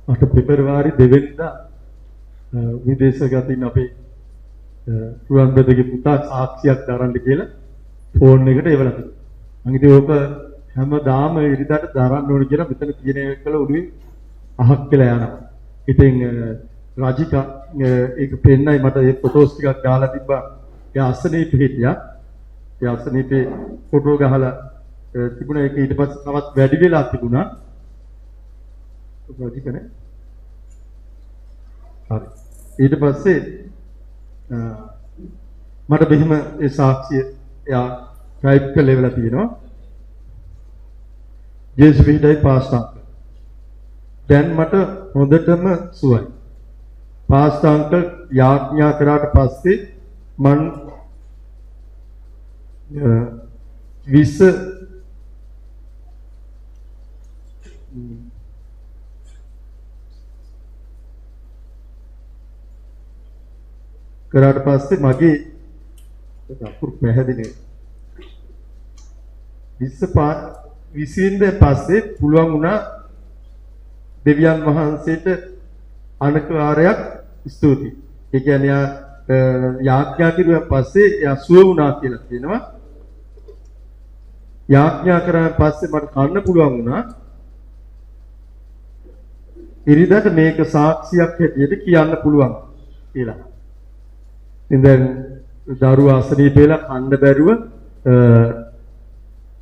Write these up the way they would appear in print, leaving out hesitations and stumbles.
අට පෙබරවාරි 2 වෙනිදා විදේශගතින් අපේ රුවන්වැලිගේ පුතා සාක්ෂියක් දරන්න කියලා ෆෝන් එකට එවලා තිබුණා. මම ඉතින් ඕක හැමදාම ඉරිදාට දරන්න ඕන කියලා මෙතන තියෙන එකල උඩින් අහක් කියලා යනවා. ඉතින් රාජිකා ඒක පෙන්නයි මට ඒ ෆොටෝස් ටිකක් දාලා තිබ්බා. ඒ අසනීප හිටියා. ඒ අසනීපේ ෆොටෝ ගහලා තිබුණා. ඒක ඊට පස්සේ තවත් වැඩි වෙලා තිබුණා. රාජිකනේ. හරි. ඊට පස්සේ මට මෙහෙම ඒ සාක්ෂිය එයා ටයිප් කරලා ඉවලා තියෙනවා. ජේසුස්විටයි පාස්ටර්. දැන් මට හොඳටම සුවයි. පාස්ටර් අංකල් යාඥා කරාට පස්සේ මං 20 කරාට පස්සේ මගේ අපුරු පැහැදිලි 20 පස්සේ පුළුවන් වුණා දෙවියන් වහන්සේට අනකාරයක් ස්තුතියි. ඒ කියන්නේ යාඥා කිරුවන් පස්සේ එයා සුව වුණා කියලා කියනවා. යාඥා කරාන් පස්සේ මට කන්න පුළුවන් වුණා. ඉරිදට මේක සාක්ෂියක් හැටියට කියන්න පුළුවන් කියලා. ඉතින් දැන් දරුවා අසනීප වෙලා කන්න බැරුව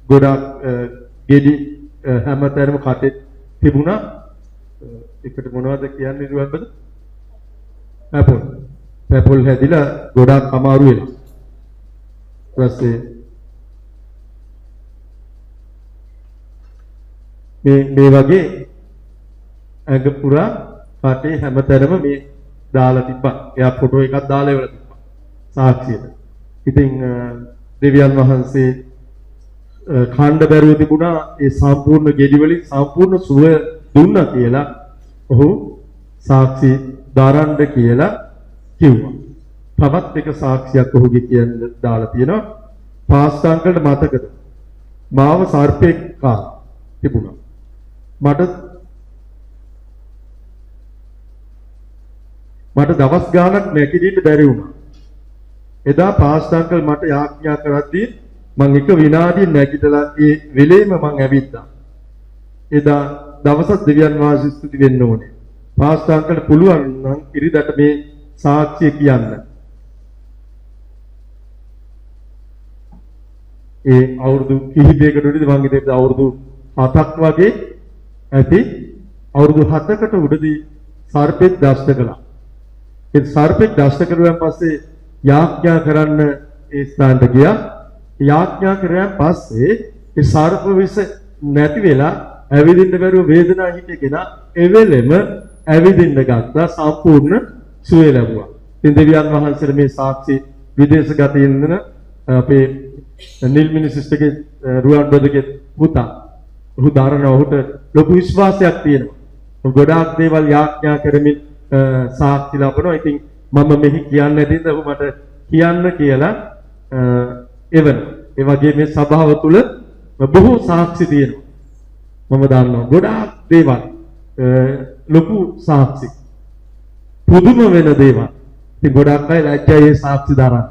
ගොඩක් ගෙඩි හැමතැනම කටේ තිබුණා. එකට මොනවද කියන්නේ රුවන්වැලි? පැපොල් හැදිලා ගොඩක් අමාරු වෙනවා. ඊපස්සේ මේ වගේ ඇඟ පුරා කටේ හැමතැනම මේ දාලා තිබ්බා. එයා ෆොටෝ එකක් දාලා ඉවරයි. සාක්ෂියට. ඉතින් දෙවියන් වහන්සේ ඛණ්ඩ බැරුව තිබුණා ඒ සම්පූර්ණ ගෙඩි වලින් සම්පූර්ණ සුව දුන්නා කියලා ඔහු සාක්ෂි දරන්න කියලා කිව්වා. තවත් එක සාක්ෂියක් ඔහුගේ කියන්න දාලා තියෙනවා. පාස්ටර් අංකල්ට මතකද? මාව සර්පෙක් කා තිබුණා. මට දවස් ගාණක් නැගිටින්න බැරි වුණා. එදා පාස්ටර් අංකල් මට යාඥා කරද්දී මම එක විනාඩියක් නැගිටලා ඒ වෙලේම මම ඇවිත්තා. එදා දවසක් දෙවියන් වහන්සේ ස්තුති වෙන්න ඕනේ. පාස්ටර් අංකල්ට පුළුවන් නම් ඉරිදට මේ සාක්ෂිය කියන්න. ඒ අවුරුදු කිහිපයකට උඩදී මම ඉතින් අවුරුදු 7ක් වගේ ඇති අවුරුදු 7කට උඩදී සර්පෙක් දෂ්ට කළා. ඒ සර්පෙක් දෂ්ට කරුවන් පස්සේ යාඥා කරන්න ඒ ස්ථානට ගියා. යාඥා කරාන් පස්සේ ඒ සර්ප විස නැති වෙලා ඇවිදින්න බැරුව වේදනාව හිතේ කෙනා එවෙලෙම ඇවිදින්න ගත්තා. සම්පූර්ණ සුවය ලැබුවා. ඉතින් දෙවියන් වහන්සේට මේ සාක්ෂි විදේශගත ඉන්න අපේ නිල් මිනිස්ටර්ගේ රුවන්වැලිගේ පුතා ඔහු දරන ඔහුට ලොකු විශ්වාසයක් තියෙනවා. ගොඩාක් දේවල් යාඥා කරමින් සාක්ෂි ලබනවා. ඉතින් මම මෙහි කියන්නේ නැතිද ඔහු මට කියන්න කියලා එවන. ඒ වගේ මේ සභාව තුළ බොහෝ සාක්ෂි තියෙනවා. මම දන්නවා ගොඩාක් දේවල් ලොකු සාක්ෂි. පුදුම වෙන දේවල්. ඉතින් ගොඩක් අය ලැජ්ජයි මේ සාක්ෂි දරන්න.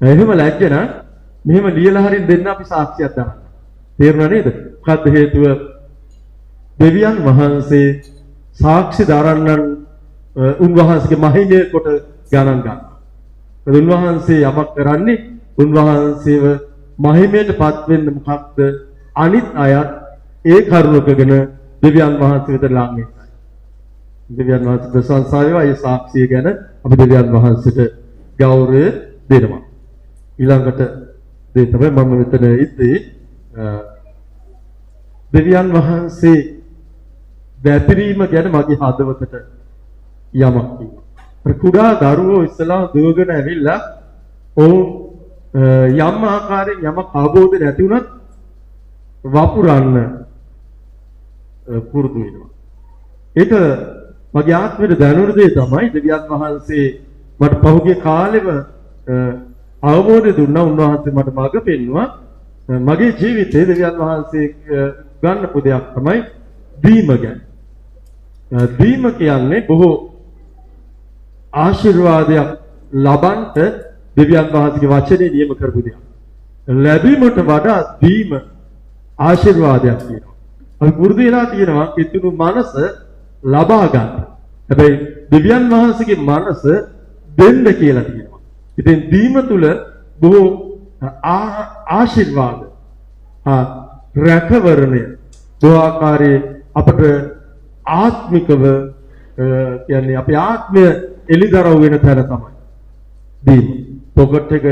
එහෙම ලැජ්ජ නම් මෙහෙම ලියලා හරින් දෙන්න අපි සාක්ෂියක් දාන්න. තේරුණා නේද? මොකද්ද හේතුව? දෙවියන් වහන්සේ සාක්ෂි දරන්නන් උන්වහන්සේගේ මහිමය කොට ගණන් ගන්නවා. උන්වහන්සේ යමක් කරන්නේ උන්වහන්සේව මහිමයටපත් වෙන්න මොකක්ද අනිත් අයත් ඒ කරුණකගෙන දෙවියන් වහන්සේ වෙත ලං වෙනවා. දෙවියන් වහන්සේ ප්‍රශංසා වේවා. ඒ සාක්ෂිය ගැන අපි දෙවියන් වහන්සේට ගෞරවය දෙනවා. ඊළඟට දෙය තමයි මම මෙතන ඉද්දී දෙවියන් වහන්සේ වැපිරීම ගැන මගේ හදවතට යමක් තියෙනවා. කුඩා දරුවෝ ඉස්සලා දුවගෙන ඇවිල්ලා ඔවුන් යම් ආකාරයෙන් යමක් අවබෝධ නැති වුණත් වපුරන්න පුරුදු වෙනවා. ඒක මගේ ආත්මයට දැනුණ දේ තමයි දෙවියන් වහන්සේ මට පහුගිය කාලෙම අවබෝධය දුන්නා. උන්වහන්සේ මට මඟ පෙන්වුවා. මගේ ජීවිතේ දෙවියන් වහන්සේ ගන්න පොදයක් තමයි දීම ගැන. දීම කියන්නේ බොහෝ ආශිර්වාදයක් ලබන්ට දෙවියන් වහන්සේගේ වචනේ නියම කරපු දෙයක්. ලැබීමට වඩා දීම ආශිර්වාදයක් කියනවා. අපි පුරුදු වෙලා තියෙනවා කිතුණු මනස ලබා ගන්න. හැබැයි දෙවියන් වහන්සේගේ මනස දෙන්න කියලා තියෙනවා. ඉතින් දීම තුල බොහෝ ආශිර්වාද රැකවරණය බොහෝආකාරයේ අපට ආත්මිකව කියන්නේ අපේ ආත්මය එලිදරව් වෙන තැන තමයි දීම. පොකට් එක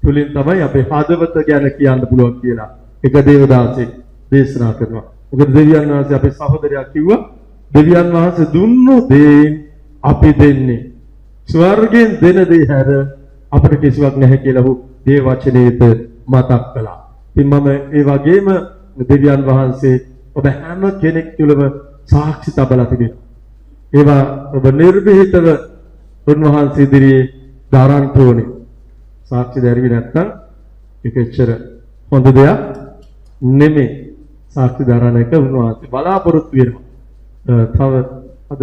තුලින් තමයි අපේ හදවත ගැන කියන්න පුළුවන් කියලා එක දේවදාසෙක් දේශනා කරනවා. මොකද දෙවියන් වහන්සේ අපේ සහෝදරයා කිව්වා දෙවියන් වහන්සේ දුන්නු දේන් අපි දෙන්නේ ස්වර්ගයෙන් දෙන දේ හැර අපිට කිසිවක් නැහැ කියලා ඔහු දේ වචනේට මතක් කළා. ඉතින් මම ඒ වගේම දෙවියන් වහන්සේ ඔබ හැම කෙනෙක් තුළම සාක්ෂි තබලා තිබෙනවා. ඒවා ඔබ නිර්භීතව උන්වහන්සේ ඉදිරියේ දරන්න ඕනේ. සාක්ෂි දැරුවේ නැත්නම් ඒක එච්චර හොඳ දෙයක් නෙමෙයි. සාක්ෂි දරන එක උන්වහන්සේ බලාපොරොත්තු වෙනවා. තව අද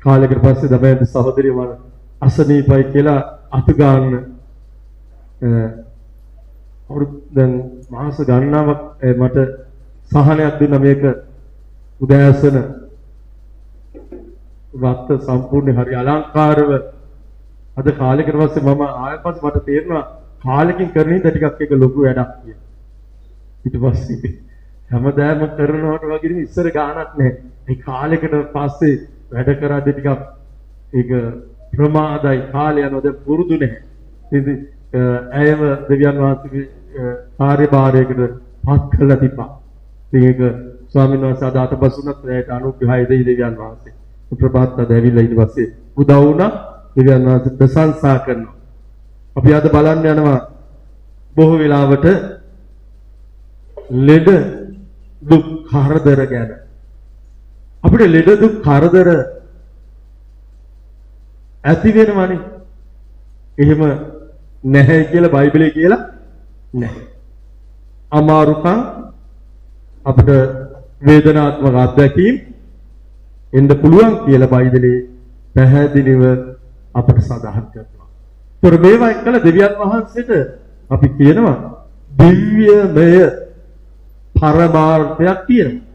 කාලයකට පස්සේ තමයි සහෝදරිය මම අසනීපයි කියලා අත ගන්න දැන් මාස ගණනාවක් මට සහනයක් දුන්නා මේක උදෑසන වත්ත සම්පූර්ණ හරි අලංකාරව අද කාලයකට පස්සේ මම ආයෙත් මට තේරෙනවා කාලෙකින් කරන හින්දා ටිකක් ඒක ලොකු වැඩක් කියලා. ඊට පස්සේ හැමදාම කරනවට වගේ ඉස්සර ගාණක් නැහැ. මේ කාලයකට පස්සේ වැඩ කරද්දී ටිකක් ඒක ප්‍රමාදයි කාලය යනවා දැන් පුරුදු නැහැ. ඉතින් ඇයව දෙවියන් වහන්සේගේ කාර්යභාරයකට පත් කළා තිබ්බා. ඉතින් ඒක ස්වාමීන් වහන්සේ අද අතපසුනත් ඇයට අනුග්‍රහය දෙයි දෙවියන් වහන්සේ. ප්‍රභාත් අද ඇවිල්ලා ඊට පස්සේ උදව් වුණා දෙවියන් වහන්සේ ප්‍රශංසා කරනවා. අපි අද බලන්න යනවා බොහෝ වෙලාවට ලෙඩ දුක් කරදර ගැන. අපිට ලෙඩ දුක් කරදර ඇති වෙනවනේ. එහෙම නැහැ කියලා බයිබලයේ කියලා නැහැ. අමාරුකම් අපිට වේදනාත්මක අත්දැකීම් එන්න පුළුවන් කියලා බයිබලයේ පැහැදිලිව අපට සඳහන් කරනවා. ඒතර මේවා එක්කලා දෙවියන් වහන්සේට අපි කියනවා දිව්‍යමය පරමාර්ථයක් තියෙනවා.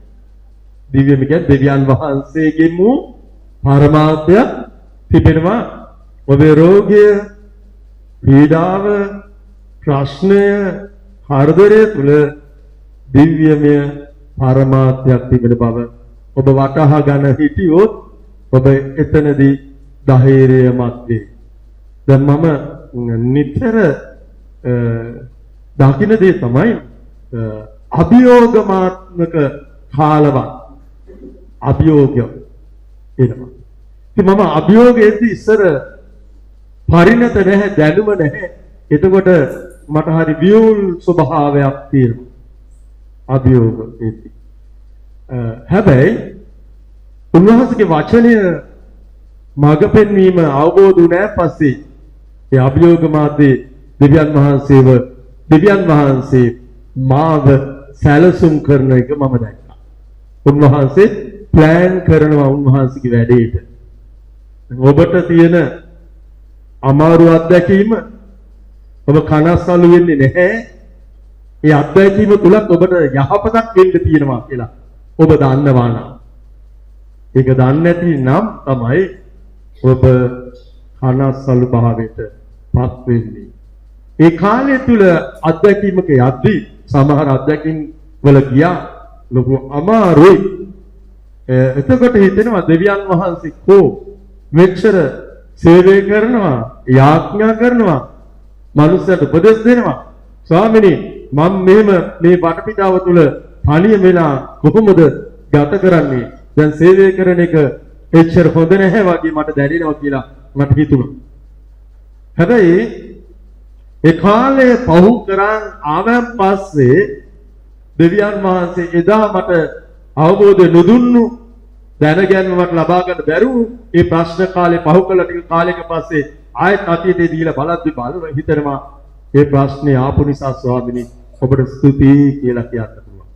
දිව්‍යමය කියන්නේ දෙවියන් වහන්සේගෙන් වූ පරමාර්ථයක් තිබෙනවා. ඔබේ රෝගය, පීඩාව, ප්‍රශ්නය, හර්ධරය තුල දිව්‍යමය පරමාර්ථයක් තිබෙන බව ඔබ වටහා ගන්න හිටියොත් ඔබ එතනදී ධෛර්යමත් වේ. දැන් මම නිතර දකින්න දේ තමයි අභියෝගමාත්මක කාලවත් අභියෝගය එනවා. ඉතින් මම අභියෝගයේදී ඉස්සර පරිණත නැහැ දැනුම නැහැ. එතකොට මට හරි වියුල් ස්වභාවයක් තියෙනවා. අභියෝගයේදී. හැබැයි උන්වහන්සේගේ වචනය මඟ පෙන්වීම අවබෝධ වුණාන් පස්සේ ඒ අභියෝග මාතේ දෙවියන් වහන්සේ මාව සැලසුම් කරන එක මම දැක්කා. උන්වහන්සේ ප්ලෑන් කරනවා උන්වහන්සේගේ වැඩේට. ඔබට තියෙන අමාරු අත්දැකීම ඔබ කනස්සලු වෙන්නේ නැහැ. ඒ අත්දැකීම තුලත් ඔබට යහපතක් වෙන්න තියෙනවා කියලා ඔබ දන්නවා නම්. ඒක දන්නේ නැති නම් තමයි ඔබ කනස්සලු භාවයට පත් වෙන්නේ. ඒ කාලය තුල අත්දැකීමක යද්දී සමහර අත්දැකීම් වල ගියා ලොකු අමාරුයි. එතකොට හිතෙනවා දෙවියන් වහන්සේ කෝ මෙච්චර සේවය කරනවා, යාඥා කරනවා, මනුස්සයට උපදෙස් දෙනවා. ස්වාමිනේ මම මෙහෙම මේ වටපිටාව තුල තනියම වෙලා කොහොමද ගත කරන්නේ? දැන් සේවය කරන එක එච්චර හොඳ නැහැ වගේ මට දැනෙනවා කියලා මට හිතුණා. හැබැයි ඒ කාලේ පහු කරන් ආවන් පස්සේ දෙවියන් වහන්සේ එදා මට අවබෝධ නොදුන්නු දැනගැන්මක් ලබා ගන්න බැරුව ඒ ප්‍රශ්න කාලේ පහු කළ ටික කාලයක පස්සේ ආයෙත් අතීතේ දීලා බලද්දි බලන හිතනවා ඒ ප්‍රශ්නේ ආපු නිසා ස්වාමිනී ඔබට ස්තුතියි කියලා කියන්න පුළුවන්.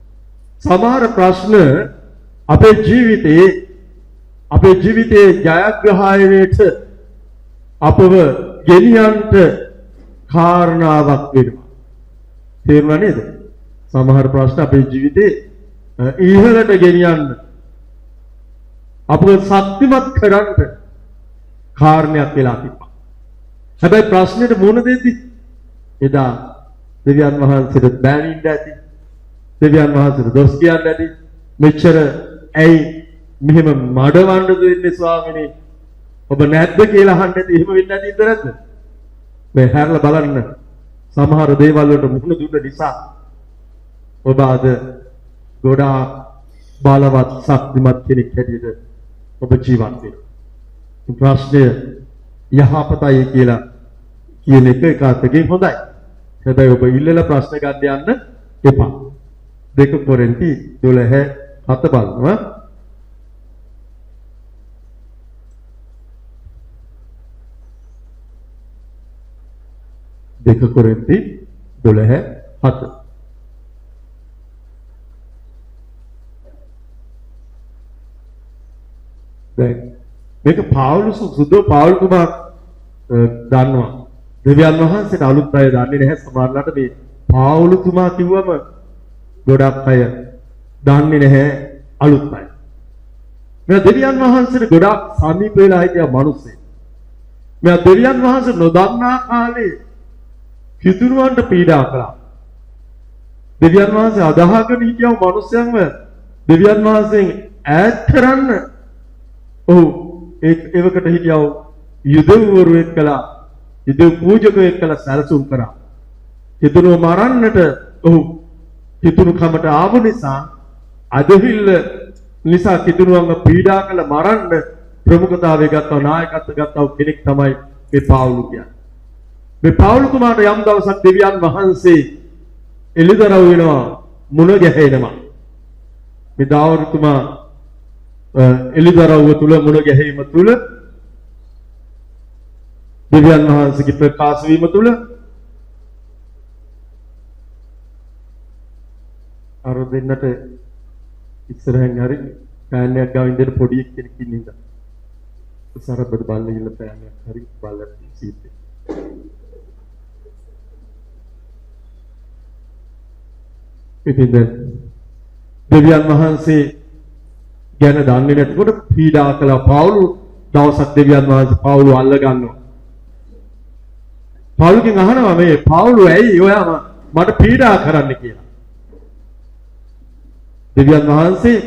සමහර ප්‍රශ්න අපේ ජීවිතේ අපේ ජීවිතයේ ජයග්‍රහණයට අපව ගෙනියන්නට කාරණාවක් වෙනවා. තේරුණා නේද? සමහර ප්‍රශ්න අපේ ජීවිතේ ඉහළට ගෙනියන්න අපව ශක්තිමත් කරන්න කාරණයක් වෙලා තිබ්බා. හැබැයි ප්‍රශ්නෙට මුහුණ දෙද්දි එදා දෙවියන් වහන්සේට බැනින්න ඇති. දෙවියන් වහන්සේට දොස් කියන්න ඇති. මෙච්චර ඇයි මෙහෙම මඩවන්න දෙන්නේ ස්වාමිනේ? ඔබ නැද්ද කියලා අහන්න ඇති. එහෙම වෙන්නේ නැති ඉඳ නැද්ද? මේ හැරලා බලන්න. සමහර දේවල් වලට මුහුණ දුන්න නිසා ඔබ අද ගොඩාක් බලවත් ශක්තිමත් කෙනෙක් හැටියට ඔබ ජීවත් වෙනවා. ප්‍රශ්නය යහපතයි කියලා කියන එක අතකින් හොඳයි. හැබැයි ඔබ ඉල්ලලා ප්‍රශ්න ගන්න යන්න එපා. 2 කොරින්ති 12:7 බලනවා. දෙක කොරින්ති 12:7 දැන් මේක පාවුලුස් සුදෝ පාවුල්තුමා දන්නවා. දෙවියන් වහන්සේට අලුත් අය දන්නේ නැහැ. සමහරවිට මේ පාවුලුතුමා කිව්වම ගොඩක් අය දන්නේ නැහැ අලුත් අය. මේ දෙවියන් වහන්සේට ගොඩක් සමීප වෙලා හිටිය මිනිස්සෙක්. මේ දෙවියන් වහන්සේ නොදන්නා කාලේ කිතුරුවන්ට පීඩා කළා. දෙවියන් වහන්සේ අදහගෙන හිටියව මිනිස්යන්ව දෙවියන් වහන්සේෙන් ඈත් කරන්න ඒවකට හිටියව යුදවරු එක්කලා යුද පූජකයෝ එක්කලා සැලසුම් කරා. කිතුරුව මරන්නට කිතුරු කමට ආව නිසා අදහිල්ල නිසා කිතුරුවන්ව පීඩා කළ මරන්න ප්‍රමුඛතාවය ගත්තා නායකත්ව ගත්තා කෙනෙක් තමයි මේ පාවුලු කියන්නේ. මේ පාවුලුතුමාට යම් දවසක් දෙවියන් වහන්සේ එළිදරව් වෙනවා මුණ ගැහෙනවා. මේ දාවරුතුමා එළිදරව් තුල මුණ ගැහිම තුල දෙවියන් වහන්සේගේ ප්‍රකාශ වීම තුල අර දෙන්නට ඉස්සරහෙන් හරි පෑන්නයක් ගාවින් දෙන පොඩි කෙනෙක් ඉන්නවා. සරබද බලන්න ඉන්න පෑන්නයක් හරි බලලා සීට් එක. ඉතින් දෙවියන් වහන්සේ ගැන දන්නේ නැතිකොට පීඩා කළ පාවුලු දවසක් දෙවියන් වහන්සේ පාවුලු අල්ල ගන්නවා. පාවුලුගෙන් අහනවා මේ පාවුලු ඇයි ඔයාම මට පීඩා කරන්න කියලා. දෙවියන් වහන්සේ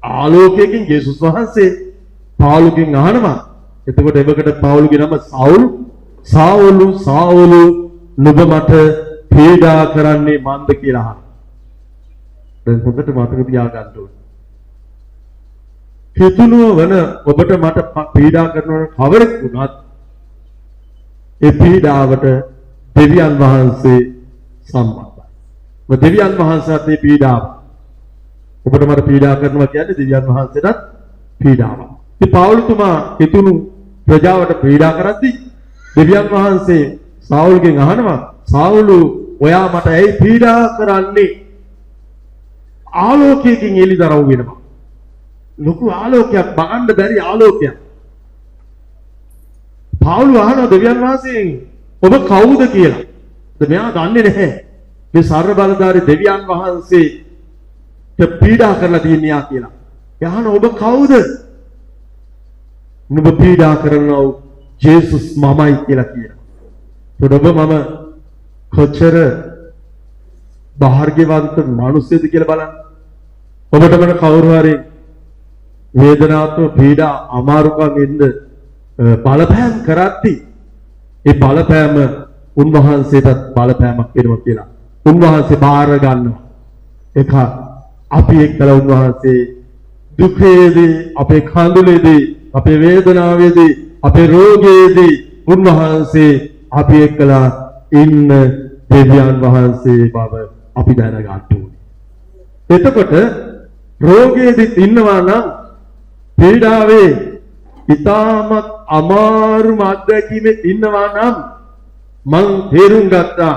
ආලෝකයෙන් යේසුස් වහන්සේ පාවුලුගෙන් අහනවා. එතකොට එවකට පාවුලුගේ නම සාවුලු නුඹ මට පීඩා කරන්නේ මන්ද කියලා අහනවා. දැන් හොඳට මතක තියාගන්න ඕනේ. කිතුනුව වන ඔබට මට පීඩා කරනවන කවරෙක් වුණත් ඒ පීඩාවට දෙවියන් වහන්සේ සම්බන්ධයි. දෙවියන් වහන්සේත් මේ පීඩාව ඔබට මට පීඩා කරනවා කියන්නේ දෙවියන් වහන්සේටත් පීඩාවක්. ඉතින් පාවුලුතුමා කිතුණු ප්‍රජාවට පීඩා කරද්දී දෙවියන් වහන්සේ සාවුල්ගෙන් අහනවා සාවුලු ඔයා මට ඇයි පීඩා කරන්නේ? ආලෝකයෙන් එළිදරව් වෙනවා. ලොකු ආලෝකයක් බගන්න බැරි ආලෝකයක්. පාවුලු අහනවා දෙවියන් වහන්සේගෙන් ඔබ කවුද කියලා. මෙයා දන්නේ නැහැ. මේ සර්ව බලධාරී දෙවියන් වහන්සේ පීඩා කරලා තියන්නේ කියලා. යහන ඔබ කවුද? නුඹ පීඩා කරනව ජේසුස් මමයි කියලා කියනවා. ඔබ මම කොච්චර භාග්‍යවන්ත මිනිස්සුද කියලා බලන්න. ඔබට මම කවුරු හරි වේදනාත්මක පීඩා අමාරුකම් ඉන්න බලපෑම් කරද්දී ඒ බලපෑම උන්වහන්සේටත් බලපෑමක් වෙනවා කියලා උන්වහන්සේ බාර ගන්නවා. ඒක අපි එක්කලා උන්වහන්සේ දුකේදී අපේ කඳුලේදී අපේ වේදනාවේදී අපේ රෝගයේදී උන්වහන්සේ අපි එක්කලා ඉන්න දෙවියන් වහන්සේ බව අපි දැනගන්න ඕනේ. එතකොට රෝගයේදී ඉන්නවා නම් පීඩාවේ ඉතාමත් අමාරු අත්දැකීමේ ඉන්නවා නම් මං තේරුම් ගත්තා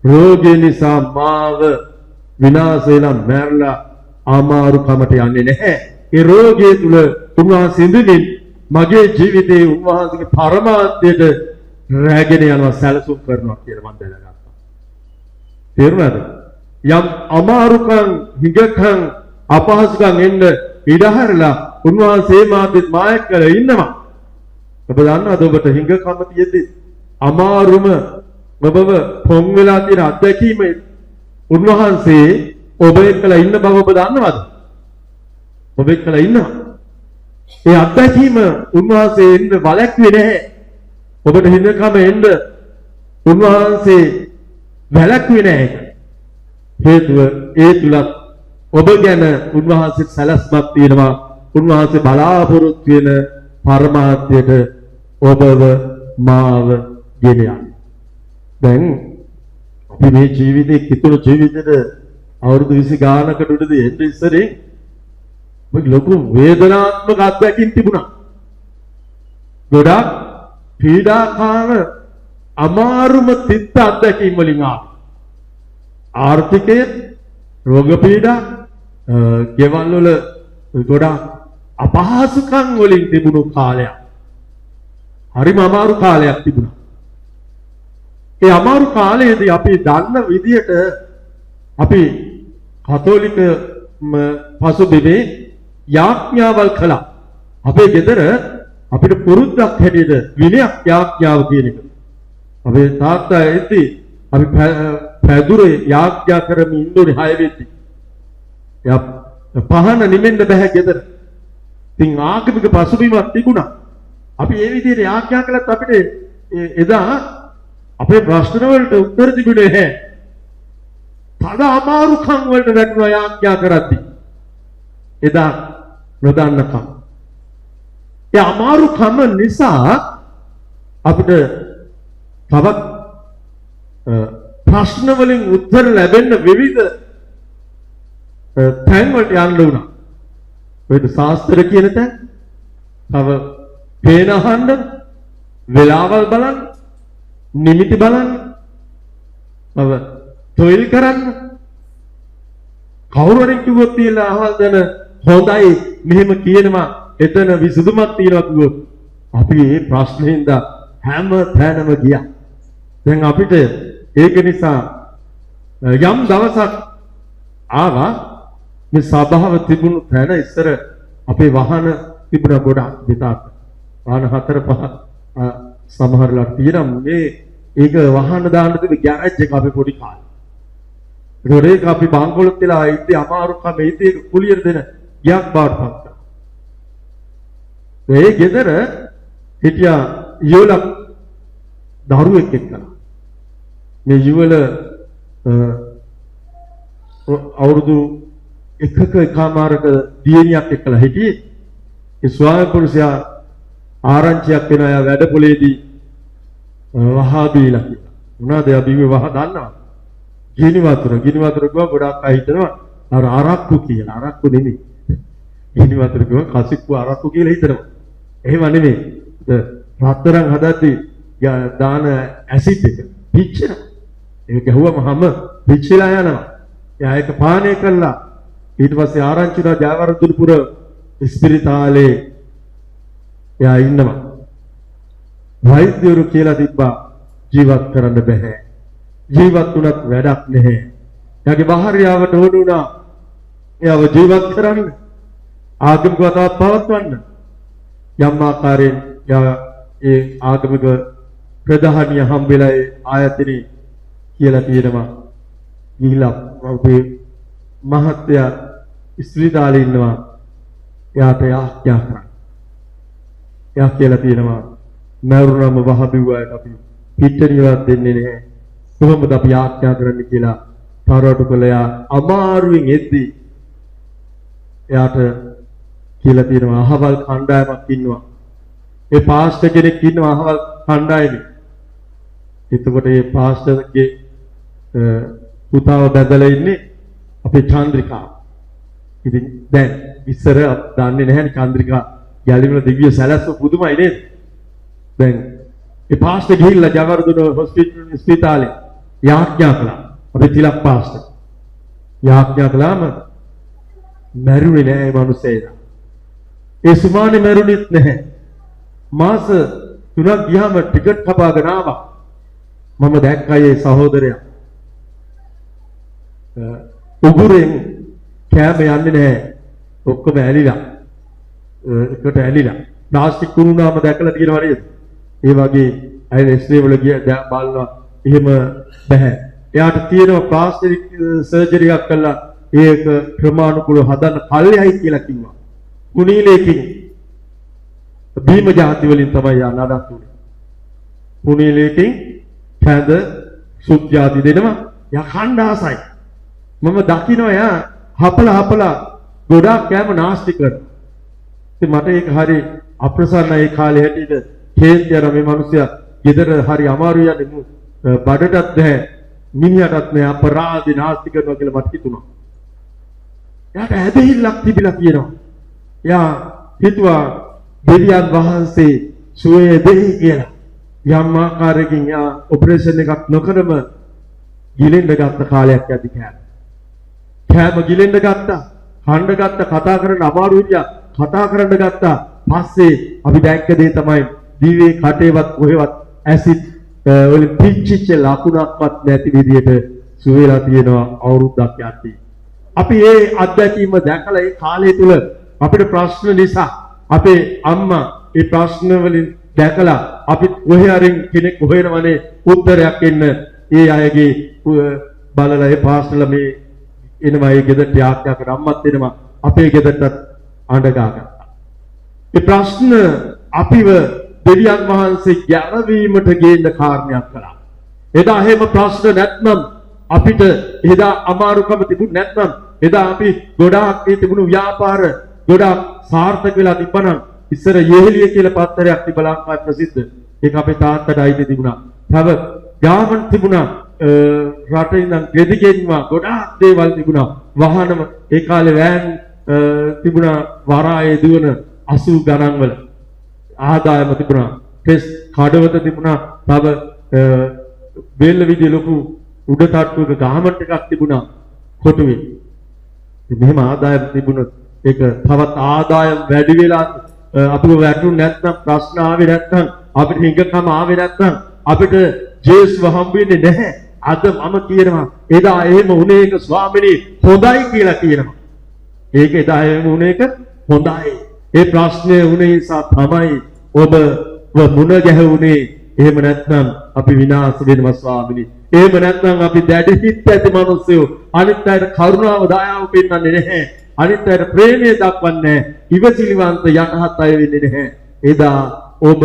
රෝගය නිසා මාව විනාශ වෙලා මැරලා අමාරු කමට යන්නේ නැහැ. ඒ රෝගය තුල උන්වහන්සේ ඉඳින් මගේ ජීවිතේ උන්වහන්සේගේ පරමාර්ථයට රැගෙන යනවා සැලසුම් කරනවා කියලා මම දැනගත්තා. තේරුණාද? යම් අමාරුකම් හිඟකම් අපහසුකම් එන්න ඉඩහරලා උන්වහන්සේ මාත් කරලා ඉන්නවා. ඔබ දන්නවද ඔබට හිඟකම් තියෙද්දි අමාරුම ඔබව පොන් වෙලා තියෙන අත්දැකීම උන්වහන්සේ ඔබ එක්කලා ඉන්න බව ඔබ දන්නවද? ඔබ එක්කලා ඉන්නවා. ඒ අත්දැකීම උන්වහන්සේ එන්න බලක්වේ නැහැ. ඔබට හිඟකම එන්න උන්වහන්සේ බලක්වේ නැහැ. හේතුව ඒ තුලත් ඔබ ගැන උන්වහන්සේ සැලැස්මක් තියෙනවා. උන්වහන්සේ බලාපොරොත්තු වෙන පරමාර්ථයට ඔබව මාව ගෙන යන්න. දැන් අපි මේ ජීවිතේ කිතුණු ජීවිතේට අවුරුදු 20 ගානකට උඩදී එන්න ඉස්සරේ ලොකු වේදනාත්මක අත්දැකීම් තිබුණා. ගොඩාක් පීඩාකාර අමාරුම තිත්ත අත්දැකීම් වලින් ආර්ථිකයේ රෝග පීඩා ගෙවල් වල ගොඩාක් අපහසුකම් වලින් තිබුණු කාලයක්. හරිම අමාරු කාලයක් තිබුණා. ඒ අමාරු කාලයේදී අපි දන්න විදියට අපි කතෝලික පසුබිමේ යාඥාවල් කළා. අපේ ගෙදර අපිට පුරුද්දක් හැටියට විනයක් යාඥාව කියන එක. අපේ තාත්තා එද්දි අපි පැදුරේ යාඥා කරමින් ඉන්නුනේ 6 වෙද්දි. පහන නිමෙන්න බෑ ගෙදර. ඉතින් ආගමික පසුබිමක් තිබුණා. අපි ඒ විදිහට යාඥා කළත් අපිට එදා අපේ ප්‍රශ්න වලට උත්තර තිබුණේ නැහැ. තද අමාරුකම් වලට වැටුණා යාඥා කරද්දී. එදා නොදන්නකම්. ඒ අමාරුකම නිසා අපිට තවත් ප්‍රශ්න වලින් උත්තර ලැබෙන්න විවිධ තැන් වලට යන්න වුණා. ඔය ශාස්ත්‍ර කියන තැන්, තව පේන අහන්න, වෙලාවල් බලන්න, නිමිති බලන්න, තව තොইল කරන්න. කවුරු හරි කිව්වොත් තියලා අහවල් දෙන හොඳයි මෙහෙම කියනවා එතන විසඳුමක් තියෙනවා කිව්වොත් අපි මේ ප්‍රශ්නෙින්ද හැම තැනම ගියා. දැන් අපිට ඒක නිසා යම් දවසක් ආවා මේ සබාව තිබුණු තැන ඉස්සර අපේ වාහන තිබුණ ගොඩක් දෙතාක් වාහන 4-5 සමහරලා තියෙනවා. මේ ඒක වාහන දාන්න තිබෙ ගෑරේජ් එක අපේ පොඩි කාලේ. ඒක අපි බංකොලොත් වෙලා ඉද්දි අමාරුකම ඉද්දි කුලියට දෙන ගියක් බාට පත් කරා. ඒ ගෙදර හිටියා යෝල දරුවෙක් එක්කලා. මේ යුවල අවුරුදු එකමාරක දියණියක් එක්කලා හිටියේ. ඒ ස්වාමි පුරුෂයා ආරංචියක් වෙන අය වැඩපොලේදී වහා බීලා කියලා. මොනවාද යා බීවේ වහා දන්නවා? ගිනි වතුර ගියා ගොඩක් අය හිතනවා අර අරක්කු කියලා. අරක්කු නෙමෙයි. ගිනි වතුර ගියා කසිප්පු අරක්කු කියලා හිතනවා. එහෙම නෙමෙයි. රත්තරන් හදද්දී දාන ඇසිඩ් එක පිච්චෙනවා. ඒක ගැහුවම හැම පිච්චිලා යනවා. එයා ඒක පානය කළා. ඊට පස්සේ ආරංචි වුණා ජයවර්ධනපුර ස්පිරිතාලේ එයා ඉන්නවා. වෛද්‍යවරු කියලා තිබ්බා ජීවත් කරන්න බෑ. ජීවත් වුණත් වැඩක් නැහැ. එයාගේ භාර්යාවට ඕන වුණා එයාව ජීවත් කරන්න. ආගමික වතාවක් පවත්වන්න. යම් ආකාරයෙන් එයා ඒ ආගමික ප්‍රධානිය හම්බෙලා ඒ ආයතනේ කියලා තියෙනවා. ගිහිලා අපේ මහත්තයා ස්ත්‍රීතාලේ ඉන්නවා. එයාට යාඥා කරා. එයා කියලා තියෙනවා මරුණම වහබිව්වාට අපි පිටරියවත් දෙන්නේ නැහැ. කොහොමද අපි යාඥා කරන්න කියලා පාරවටු කළා. අමාරුවෙන් එද්දි එයාට කියලා තියෙනවා අහවල් කණ්ඩායමක් ඉන්නවා. ඒ පාස්ටර් කෙනෙක් ඉන්නවා අහවල් කණ්ඩායමේ. එතකොට මේ පාස්ටර්ගේ පුතාව බැදලා ඉන්නේ අපේ චන්ද්‍රිකා. ඉතින් දැන් ඉස්සර දන්නේ නැහැ නේ චන්ද්‍රිකා ගැලිවල දිව්‍ය සැලැස්ම පුදුමයි නේද? දැන් ඒ පාස්ටර් ගිහිල්ලා ජයවර්ධන ස්පිතාලේ යාඥා කළා. අපේ තිලක් පාස්ටර් යාඥා කළාම මැරුණේ නෑ මේ මිනිස්සයා. ඒ සුමානේ මැරුණෙත් නැහැ. මාස 3ක් ගියාම ටිකට් කපාගෙන ආවා. මම දැක්කා ඒ සහෝදරයා. උගුරෙන් කෑම යන්නේ නැහැ. ඔක්කොම ඇලිලා. එකට ඇලිලා. ප්ලාස්ටික් කුණුනාම දැකලා තියෙනවා නේද? ඒ වගේ අය එක්ස්රේ වල ගිය බලනවා එහෙම බෑ. එයාට තියෙනවා ප්ලාස්ටික් සර්ජරි එකක් කළා ඒක ක්‍රමානුකූලව හදන්න කල්යයි කියලා කිව්වා. කුණීලේකින් බීම ಜಾති වලින් තමයි යා නඩත්තුනේ. කුණීලේකින් කැඳ සුත් ಜಾති දෙනවා. යා කණ්ඩාසයි. මම දකින්න යා හපලා ගොඩාක් කෑම නාස්ති කරනවා. ඉතින් මට ඒක හරි අප්‍රසන්නයි ඒ කාලේ හැටියට කේන්ති යන මේ මිනිස්සයා ගෙදර හරි අමාරු යන්නේ බඩටත් නැහැ මිනිහටත් නෑ අපරාධි නාස්ති කරනවා කියලා මට හිතුණා. එයාට ඇදහිල්ලක් තිබිලා තියෙනවා. එයා හිතුවා දෙවියන් වහන්සේ සුවය දෙයි කියලා. යම් ආකාරයකින් එයා ඔපරේෂන් එකක් නොකරම ගිලෙන්න ගත්ත කාලයක් ඇති කෑම ගිලෙන්න ගත්තා. කණ්ඩ ගත්ත කතා කරන්න අමාරු විදිය කතා කරන්න ගත්තා. පස්සේ අපි දැක්ක දේ තමයි දිවේ කටේවත් කොහෙවත් ඇසිඩ් වලින් පිච්චිච්ච ලකුණක්වත් නැති විදියට සුවේලා තියෙනවා අවුරුද්දක් යද්දී. අපි මේ අත්දැකීම දැකලා ඒ කාලය තුල අපිට ප්‍රශ්න නිසා අපේ අම්මා ඒ ප්‍රශ්න වලින් දැකලා අපි කොහේ හරි කෙනෙක් හොයනවනේ උත්තරයක් එන්න ඒ අයගේ බලලා ඒ පාස්ටර්ලා මේ එනවා ඒ ගෙදරට යාත්‍රා කරන අම්මත් එනවා අපේ ගෙදරටත් අඬගාගත්තා. ඒ ප්‍රශ්න අපිව දෙවියන් වහන්සේ ගැරවීමට ගේන්න කාරණයක් කළා. එදා එහෙම ප්‍රශ්න නැත්නම් අපිට එදා අමාරුකම තිබුණ නැත්නම් එදා අපි ගොඩාක් මේ තිබුණු ව්‍යාපාර ගොඩාක් සාර්ථක වෙලා තිබ්බනම් ඉස්සර යෙහෙලිය කියලා පත්තරයක් තිබ්බ ලංකාවේ ප්‍රසිද්ධ. ඒක අපේ තාත්තට අයිති තිබුණා. තව ගාමන් තිබුණා රටේ ඉඳන් ගෙඩි ගෙන්වා ගොඩාක් දේවල් තිබුණා. වාහනම ඒ කාලේ වෑන් තිබුණා වරායේ දුවන 80 ගණන් වල ආදායම තිබුණා. ටෙස් කඩවත තිබුණා. තව බෙල්ල විදිය ලොකු උඩ තට්ටුවක ගාමන්ට් එකක් තිබුණා කොටුවේ. මෙහෙම ආදායම තිබුණොත් ඒක තවත් ආදායම් වැඩි වෙලා අපිව වැටුනේ නැත්නම් ප්‍රශ්න ආවේ නැත්නම් අපිට හිඟකම ආවේ නැත්නම් අපිට ජේසුව හම්බ වෙන්නේ නැහැ. අද මම කියනවා එදා එහෙම වුණේ එක ස්වාමිනී හොඳයි කියලා කියනවා. ඒක එදා එහෙම වුණේ එක හොඳයි. ඒ ප්‍රශ්නේ වුණේ නිසා තමයි ඔබ මුණ ගැහුනේ. එහෙම නැත්නම් අපි විනාශ වෙනවා ස්වාමිනී. එහෙම නැත්නම් අපි දැඩි හිත් ඇති මිනිස්සු අනිත් අයට කරුණාව දයාව පෙන්වන්නේ නැහැ. අනිත් අයට ප්‍රේමය දක්වන්නේ නැහැ. ඉවසිලිවන්ත යටහත් අය වෙන්නේ නැහැ. එදා ඔබ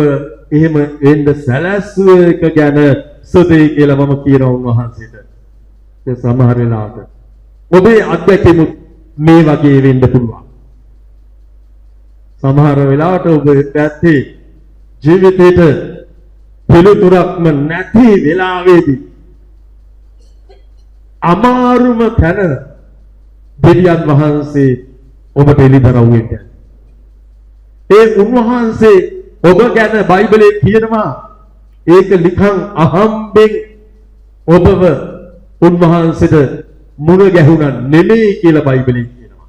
එහෙම වෙන්න සැලැස්සුව එක ගැන සුදේ කියලා මම කියනවා උන්වහන්සේට. ඒ සමහර වෙලාවට ඔබේ අත්දැකීම් මේ වගේ වෙන්න පුළුවන්. සමහර වෙලාවට ඔබ පැත්තේ ජීවිතේට පිළිතුරක්ම නැති වෙලාවේදී අමාරුම තැන දෙවියන් වහන්සේ ඔබට එළිදරව් වෙන්නේ. ඒ උන්වහන්සේ ඔබ ගැන බයිබලයේ කියනවා ඒක නිකන් අහම්බෙන් ඔබව උන්වහන්සේට මුණ ගැහුණා නෙමෙයි කියලා බයිබලයේ කියනවා.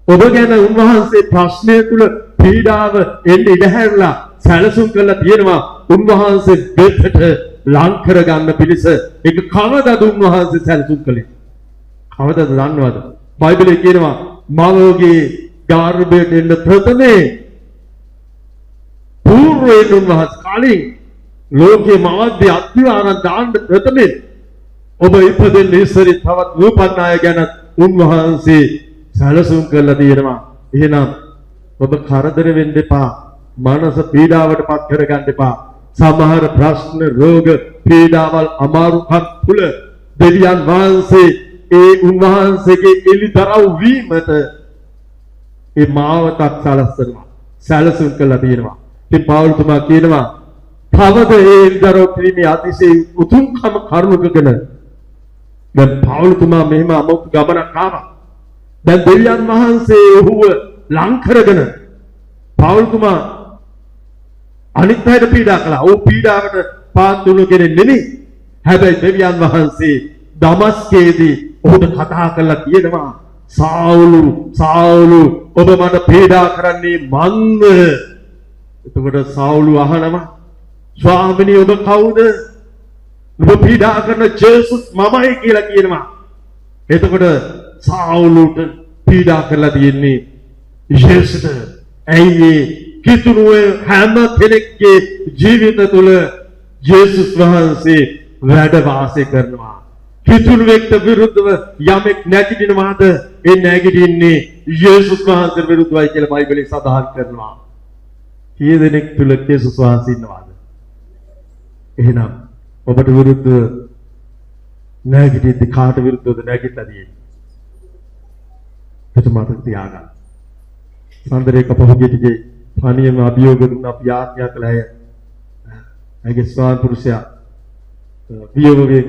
ඔබ ගැන උන්වහන්සේ ප්‍රශ්නය තුල පීඩාව එන්නේ ඉඩහැරලා සැලසුම් කරලා තියෙනවා. උන්වහන්සේ දෙකට ලං කරගන්න පිළිස ඒක කවදාද උන්වහන්සේ සැලසුම් කළේ? කවදාද දන්නවද? බයිබලයේ කියනවා මවගේ ගර්භයට එන්න ප්‍රථමේ పూర్වයෙන් උන්වහන්සේ කලින් ලෝකේ මවද්දී අත්විවරණ දාන්න ප්‍රථමේ ඔබ ඉපදෙන්නේ ඉස්සරි තවත් නූපන් අය ගැන උන්වහන්සේ සැලසුම් කරලා තියෙනවා. එහෙනම් ඔබ කරදර වෙන්න එපා. මනස පීඩාවට පත් කරගන්න එපා. සමහර ප්‍රශ්න රෝග පීඩාවල් අමාරුකම් තුල දෙවියන් වහන්සේ ඒ උන්වහන්සේගේ එළිදරව් වීමට ඒ මාවතක් සලස්වනවා. සැලසුම් කරලා තියෙනවා. ඉතින් පෞල්තුමා කියනවා තවද ඒ එළිදරව් කිරීමේ අතිශය උතුම්කම කරුණකගෙන දැන් පෞල්තුමා මෙහෙම අමුතු ගමනක් ආවා. දැන් දෙවියන් වහන්සේ ඔහුව ලං කරගෙන පෞල්තුමා අනිත් අයට පීඩා කළා. ਉਹ පීඩාවට පාත්තුණු කෙනෙක් නෙමෙයි. හැබැයි දෙවියන් වහන්සේ දමස්කේදී ඔහුට කතා කරලා කියනවා සාවුලු සාවුලු ඔබ මට පීඩා කරන්නේ මන්ද? එතකොට සාවුලු අහනවා ස්වාමිනී ඔබ කවුද? ඔබ පීඩා කරන ජේසුස් මමයි කියලා කියනවා. එතකොට සාවුලුට පීඩා කරලා තියෙන්නේ ජේසුට. ඇයි කිතුණුවේ හැම කෙනෙක්ගේ ජීවිත තුළ ජේසුස් වහන්සේ වැඩ වාසය කරනවා. කිතුණුවෙක්ට විරුද්ධව යමෙක් නැගිටිනවාද? ඒ නැගිටින්නේ ජේසුස් වහන්සේට විරුද්ධවයි කියලා බයිබලයේ සඳහන් කරනවා. කී දෙනෙක් තුළ ජේසුස් වහන්සේ ඉන්නවාද? එහෙනම් ඔබට විරුද්ධව නැගිටිද්දී කාට විරුද්ධවද නැගිටලා තියෙන්නේ? ඒක මතක තියාගන්න. සඳරේක පහුගිය ටිකේ පණියම අභියෝග දුන්න අපි ආඥා කළා. ඇගේ ස්වාමි පුරුෂයා වියෝගේ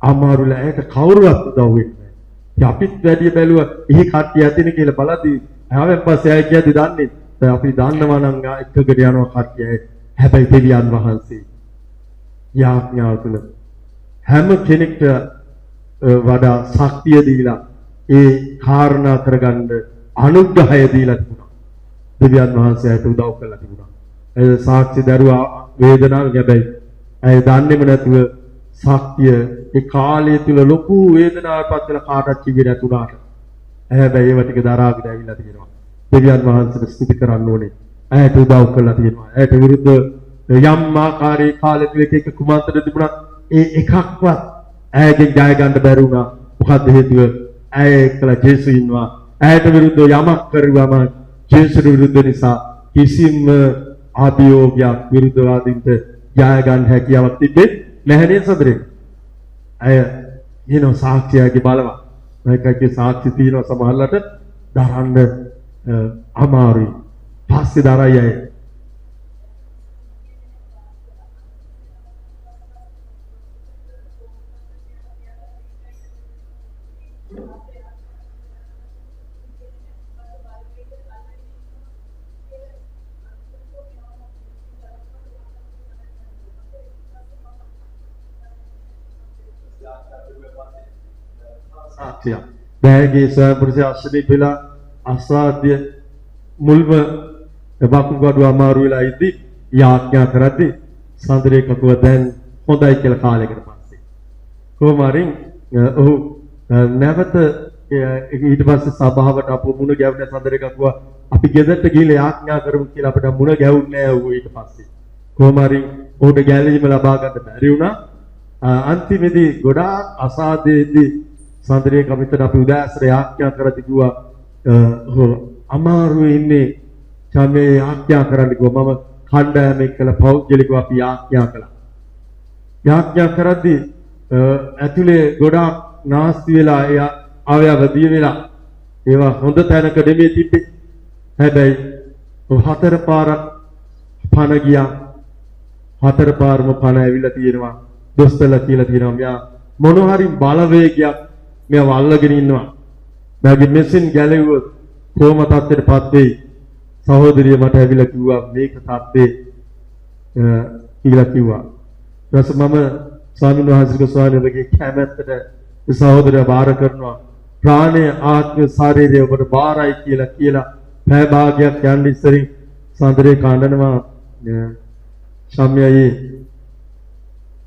අමාරුලා ඇයට කවුරුවත් උදව් වෙන්නේ නැහැ. අපිත් වැඩි බැලුවා එහි කට්ටිය ඇතිනේ කියලා බලද්දී ආවෙන් පස්සේ ආයෙ කියද්දි දන්නේ අපි දන්නවා නම් එකකට යනවා කට්ටිය. හැබැයි දෙවියන් වහන්සේ යාඥාව තුළ හැම කෙනෙක්ට වඩා ශක්තිය දීලා ඒ කාරණා කරගන්න අනුග්‍රහය දීලා තිබුණා. දෙවියන් වහන්සේට උදව් කළා තිබුණා. ඒ සාක්ෂි දරුවා වේදනාව හැබැයි ඇය දන්නේම නැතුව ශක්තිය ඒ කාලය තුල ලොකු වේදනාවක්පත් වෙලා කාටවත් කිව්වේ නැතුණාට හැබැයි ඒව ටික දරාගෙන ඇවිල්ලා තියෙනවා. දෙවියන් වහන්සේට ස්තුති කරන්න ඕනේ. ඇයට උදව් කළා තියෙනවා. ඇයට විරුද්ධ යම් ආකාරයේ කාලෙ තුල එක කුමන්ත්‍රණ තිබුණා. ඒ එකක්වත් ඇයගෙන් ජය ගන්න බැරි වුණා. මොකද හේතුව? ඇය එක්කලා ජේසු ඉන්නවා. ඇයට විරුද්ධව යමක් කරුවම ජේසුට විරුද්ධ නිසා කිසිම අභියෝගයක් විරුද්ධවාදීන්ට ජය ගන්න හැකියාවක් තිබෙන්නේ නැහැ නේද සඳරේ? අය සාක්ෂියගේ බලවත්. මේකගේ සාක්ෂි තියෙනවා සමහරලට දරන්න අමාරුයි. පස්සේ දරයි අය. දැයගේ ස්වයංපුරුෂය අශ්වනීප වෙලා අසාධ්‍ය මුල්ම වකුගඩුව අමාරු වෙලා ඉද්දි යාඥා කරද්දි සඳරේ කකුව දැන් හොඳයි කියලා කාලයකට පස්සේ කොහොම හරි ඔහු නැවත ඊට පස්සේ සභාවට අපු මුණ ගැවුන සඳරේ කකුව අපි ගෙදරට ගිහලා යාඥා කරමු කියලා අපිට මුණ ගැවුන්නේ නැහැ ඌ ඊට පස්සේ කොහොම හරි ඔහුට ගැලවීම ලබා ගන්න බැරි වුණා. අන්තිමේදී ගොඩාක් අසාධ්‍යයේදී සඳරේ කමිටට අපි උදෑසන යාඥා කරලා තිබුවා අමාරුවේ ඉන්නේ තමයි යාඥා කරන්න කිව්වා. මම කණ්ඩායම එක්කලා පෞද්ගලිකව අපි යාඥා කළා. යාඥා කරද්දී ඇතුලේ ගොඩාක් නාස්ති වෙලා එයා අවයව දිය වෙලා ඒවා හොඳ තැනක දෙමේ තිබ්බේ. හැබැයි හතර පාරක් පණ ගියා. හතර පාරම පණ ඇවිල්ලා තියෙනවා. දොස්තරලා කියලා තියෙනවා මෙයා මොන හරි බලවේගයක් මෙයා වල්ලගෙන ඉන්නවා. මගේ මෙසින් ගැලෙව්වොත් කොහොම තත්ත්වයටපත් වෙයි? සහෝදරිය මට ඇවිල්ලා කිව්වා මේක තත්ත්වේ කියලා කිව්වා. ඊට පස්සේ මම ස්වාමීන් වහන්සේගේ ස්වාමීන්ගේ කැමැත්තට සහෝදරයා බාර කරනවා. ප්‍රාණය ආත්ම ශරීරය ඔබට බාරයි කියලා පැය භාගයක් යන්න ඉස්සරින් සඳරේ කාණ්ඩනවා ශම්‍යයේ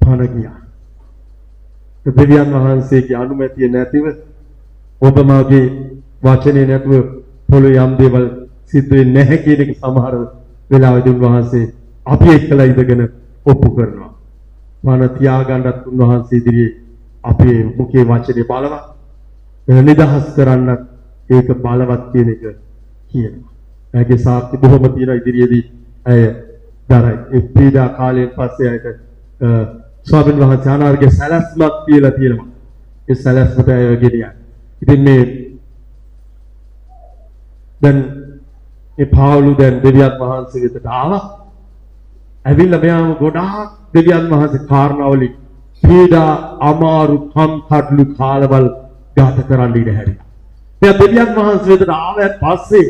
පණ ගියා. දෙවියන් වහන්සේගේ අනුමැතිය නැතිව ඔබ මාගේ වචනේ නැතුව පොළොවේ යම් දේවල් සිද්ධ වෙන්නේ නැහැ කියන එක සමහර වෙලාවෙදී උන්වහන්සේ අපි එක්කලා ඉඳගෙන ඔප්පු කරනවා. මන තියාගන්නත් උන්වහන්සේ ඉදිරියේ අපේ මුඛේ වචනේ බලවත් නිදහස් කරන්නත් ඒක බලවත් කියන එක කියනවා. ඇගේ සාක්ෂි බොහොම තියෙන ඉදිරියේදී ඇය දරයි. ඒ පීඩා කාලයෙන් පස්සේ ඇයට ස්වාමීන් වහන්සේ අනාර්ගේ සැලැස්මක් කියලා තියෙනවා. ඒ සැලැස්මට ඇය ගෙනියන්නේ. ඉතින් මේ දැන් ඒ පාවුලු දැන් දෙවියන් වහන්සේ වෙතට ආවා. ඇවිල්ලා මෙයාම ගොඩාක් දෙවියන් වහන්සේ කාරණාවලින් පීඩා අමාරු කම්කටොළු කාලවල ගත කරන්න ඉඩ හැරියා. මෙයා දෙවියන් වහන්සේ වෙතට ආවට පස්සේ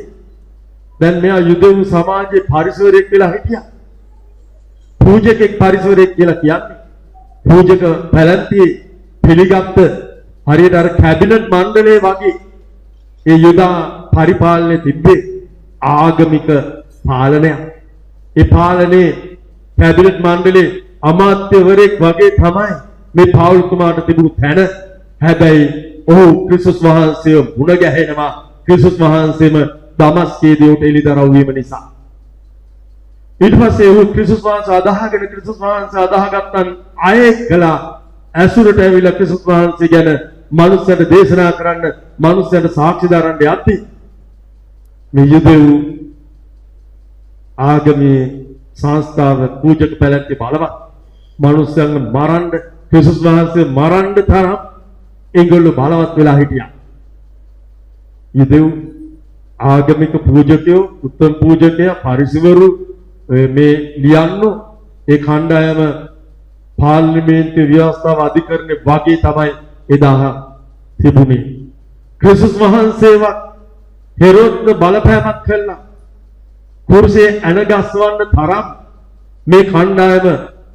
දැන් මෙයා යුදෙව් සමාජයේ පරිසරයක් වෙලා හිටියා. පූජකෙක් පරිසරයක් කියලා කියන්නේ පූජක පැලැන්තියේ පිළිගත්ත හරියට අර කැබිනට් මණ්ඩලයේ වගේ ඒ යුදා පරිපාලනයේ තිබ්බේ ආගමික පාලනයක්. ඒ පාලනේ කැබිනට් මණ්ඩලයේ අමාත්‍යවරයෙක් වගේ තමයි මේ පවුල්තුමාට තිබුණු තැන. හැබැයි ඔහු ක්‍රිස්තුස් වහන්සේව මුණ ගැහෙනවා. ක්‍රිස්තුස් වහන්සේම දමස්කේදී උට එළිදරව් වීම නිසා. ඊට පස්සේ ඔහු ක්‍රිස්තුස් වහන්සේ අදහගෙන ක්‍රිස්තුස් වහන්සේ අදහගත්තන් අය කළා. ඇසුරට ඇවිල්ලා ක්‍රිස්තුස් වහන්සේ ගැන මනුස්සයට දේශනා කරන්න, මනුස්සයට සාක්ෂි දරන්න යද්දී මේ යුදෙව් ආගමේ සංස්ථාව පූජක පැලැන්ති බලවත් මනුස්සයන් මරන්න, ක්‍රිස්තුස් වහන්සේ මරන්න තරම් ඒගොල්ලෝ බලවත් වෙලා හිටියා. යුදෙව් ආගමික පූජකයෝ, උත්තම පූජකයා, පරිසවරු මේ ලියන්නු ඒ කණ්ඩායම පාර්ලිමේන්තු ව්‍යවස්ථාව අධිකරණේ වගේ තමයි එදා තිබුණේ. ක්‍රිස්තුස් වහන්සේවත් හෙරොද්ද බලපෑමක් කළා. කුරුසේ ඇනගස්වන්න තරම් මේ කණ්ඩායම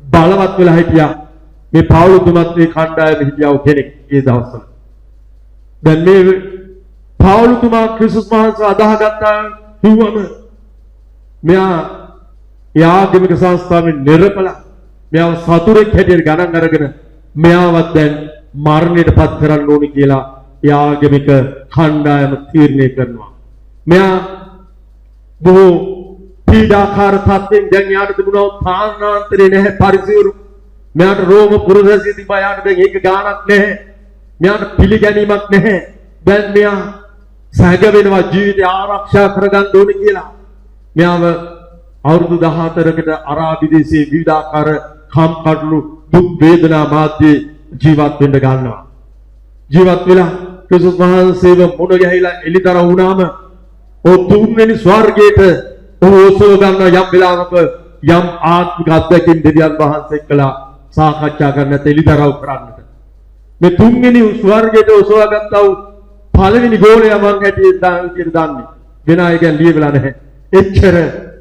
බලවත් වෙලා හිටියා. මේ පවුලුතුමත් මේ කණ්ඩායමේ හිටියව කෙනෙක් ඒ දවස්වල. දැන් මේ පවුලුතුමා ක්‍රිස්තුස් වහන්සේ අදහගත්තා කිව්වම මෙයා යාගමික සංස්ථාවෙන් නිරපලා මෙයාව සතුරෙක් හැටියට ගණන් අරගෙන මෙයාවත් දැන් මරණයට පත් කරන්න ඕනි කියලා යාගමික කණ්ඩායම තීරණය කරනවා. මෙයා බොහෝ පීඩාකාර තත්ත්වෙන් දැන් යාට තිබුණා තානාන්තරේ නැහැ පරිසවරු. මෙයාට රෝම පුරදැසිය තිබා යාට දැන් ඒක ගාණක් නැහැ. මෙයාට පිළිගැනීමක් නැහැ. දැන් මෙයා සැඟවෙනවා ජීවිතය ආරක්ෂා කරගන්න ඕනේ කියලා. මෙයාව අවුරුදු 14කට අරාබි දේශයේ විවිධාකාර කම්කටොළු දුක් වේදනා මාධ්‍යයේ ජීවත් වෙන්න ගන්නවා. ජීවත් වෙලා ක්‍රිස්තුස් වහන්සේව මුණ ගැහිලා එළිදර වුණාම ඔහු තුන්වෙනි ස්වර්ගයට ඔහු ඔසව ගන්න යම් වෙලාවක යම් ආත්මික අත්දැකීම් දෙවියන් වහන්සේ කළා සාකච්ඡා කරන්නට එළිදරව් කරන්නට. මේ තුන්වෙනි ස්වර්ගයට ඔසවා ගත්තා වූ පළවෙනි ගෝලයා මං හැටියට දන්නේ. වෙන අය ගැන ලියවිලා නැහැ. එච්චර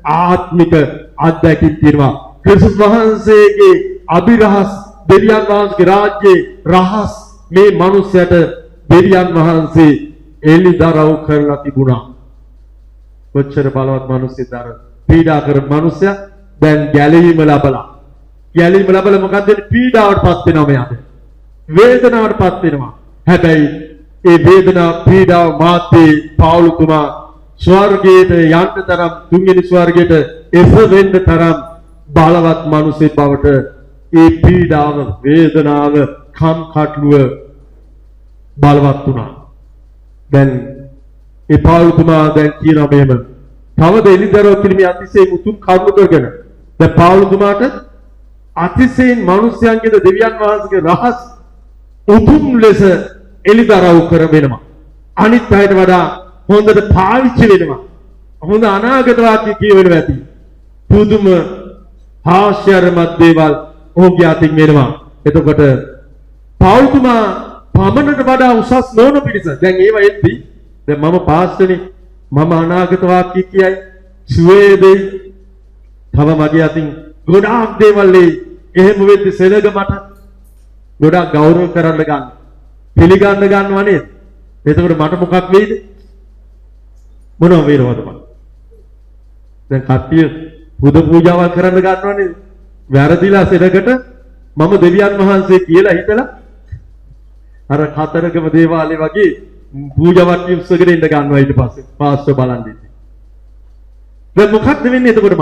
ආත්මික අත්දැකීම් තියෙනවා. ක්‍රිස්තුස් වහන්සේගේ අභිරහස්, දෙවියන් වහන්සේගේ රාජ්‍යයේ රහස් මේ මිනිසයාට දෙවියන් වහන්සේ එළිදරව් කරලා තිබුණා. කොච්චර බලවත් මිනිස්සුද පීඩා කරන මිනිසයා දැන් ගැලවීම ලැබලා. ගැලවීම ලැබලා මොකද වෙන්නේ? පීඩාවටපත් වෙනවා මෙයාට. වේදනාවටපත් වෙනවා. හැබැයි ඒ වේදනාව පීඩාව මාතේ පවුලුතුමා ස්වර්ගයට යන්න තරම්, තුන්වෙනි ස්වර්ගයට එස වෙන්න තරම් බලවත් මිනිසෙක් බවට ඒ පීඩාව, වේදනාව, කම්කටොළුව බලවත් වුණා. දැන් ඒ පවුලුතුමා දැන් කියනවා මෙහෙම. තවද එළිදරව් කිරීමේ අතිශය උතුම් කරුණු කරගෙන දැන් පවුලුතුමාට අතිශයින් මිනිස්යන්ගේද දෙවියන් වහන්සේගේ රහස් උතුම් ලෙස එළිදරව් කර වෙනවා. අනිත් අයට වඩා හොඳට පාවිච්චි වෙනවා. හොඳ අනාගත වාක්‍ය කියවෙනවා ඇති. පුදුම හාස්‍යරමත් දේවල් ඔහුගේ අතින් වෙනවා. එතකොට පවුල්තුමා පමණට වඩා උසස් නොවන පිරිස දැන් ඒව එද්දී දැන් මම පාස්ටර්නේ මම අනාගත වාක්‍ය කියයි සුවේදේ තව මගේ අතින් ගොඩාක් දේවල් එහෙම වෙද්දි සෙනග මට ගොඩාක් ගෞරව කරන්න ගන්න. පිළිගන්න ගන්නවා නේද? එතකොට මට මොකක් වෙයිද? මොනව වේරවද මම? දැන් කට්ටිය බුදු පූජාවල් කරන්න ගන්නවා නේද? වැරදිලා සෙනගට මම දෙවියන් වහන්සේ කියලා හිතලා අර කතරගම දේවාලේ වගේ පූජාවක් ඉස්සගෙන ඉඳ ගන්නවා ඊට පස්සේ පාස්ටර් බලන් ඉන්නේ. දැන් මොකක්ද වෙන්නේ එතකොට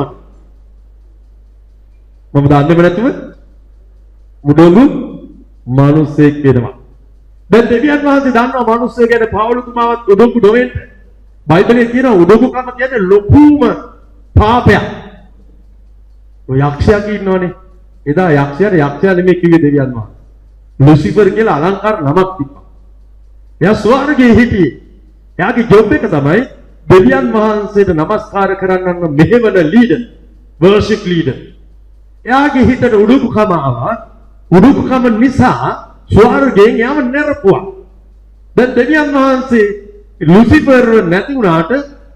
මම දන්නේම නැතුව උඩඟු මිනිස්සෙක් වෙනවා. දැන් දෙවියන් වහන්සේ දන්නවා මිනිස්සු ගැන පවුලුතුමාවත් උඩඟු නොවෙන්න. බයිබලයේ කියනවා උඩඟුකම කියන්නේ ලොකුම පාපයක්. ඔය යක්ෂයා කියනෝනේ. එදා යක්ෂයා නෙමෙයි කිව්වේ දෙවියන් වහන්සේ. ලුසිෆර් කියලා අලංකාර නමක් තිබ්බා. එයා ස්වර්ගයේ හිටියේ. එයාගේ ජොබ් එක තමයි දෙවියන් වහන්සේට නමස්කාර කරන්න මෙහෙවන ලීඩර්, වර්ෂිප් ලීඩර්. එයාගේ හිතට උඩුකුකම ආවා. උඩුකුකම නිසා ස්වර්ගයෙන් යාම නිරපුවා. දැන් දෙවියන් වහන්සේ ලුසිෆර් නැති වුණාට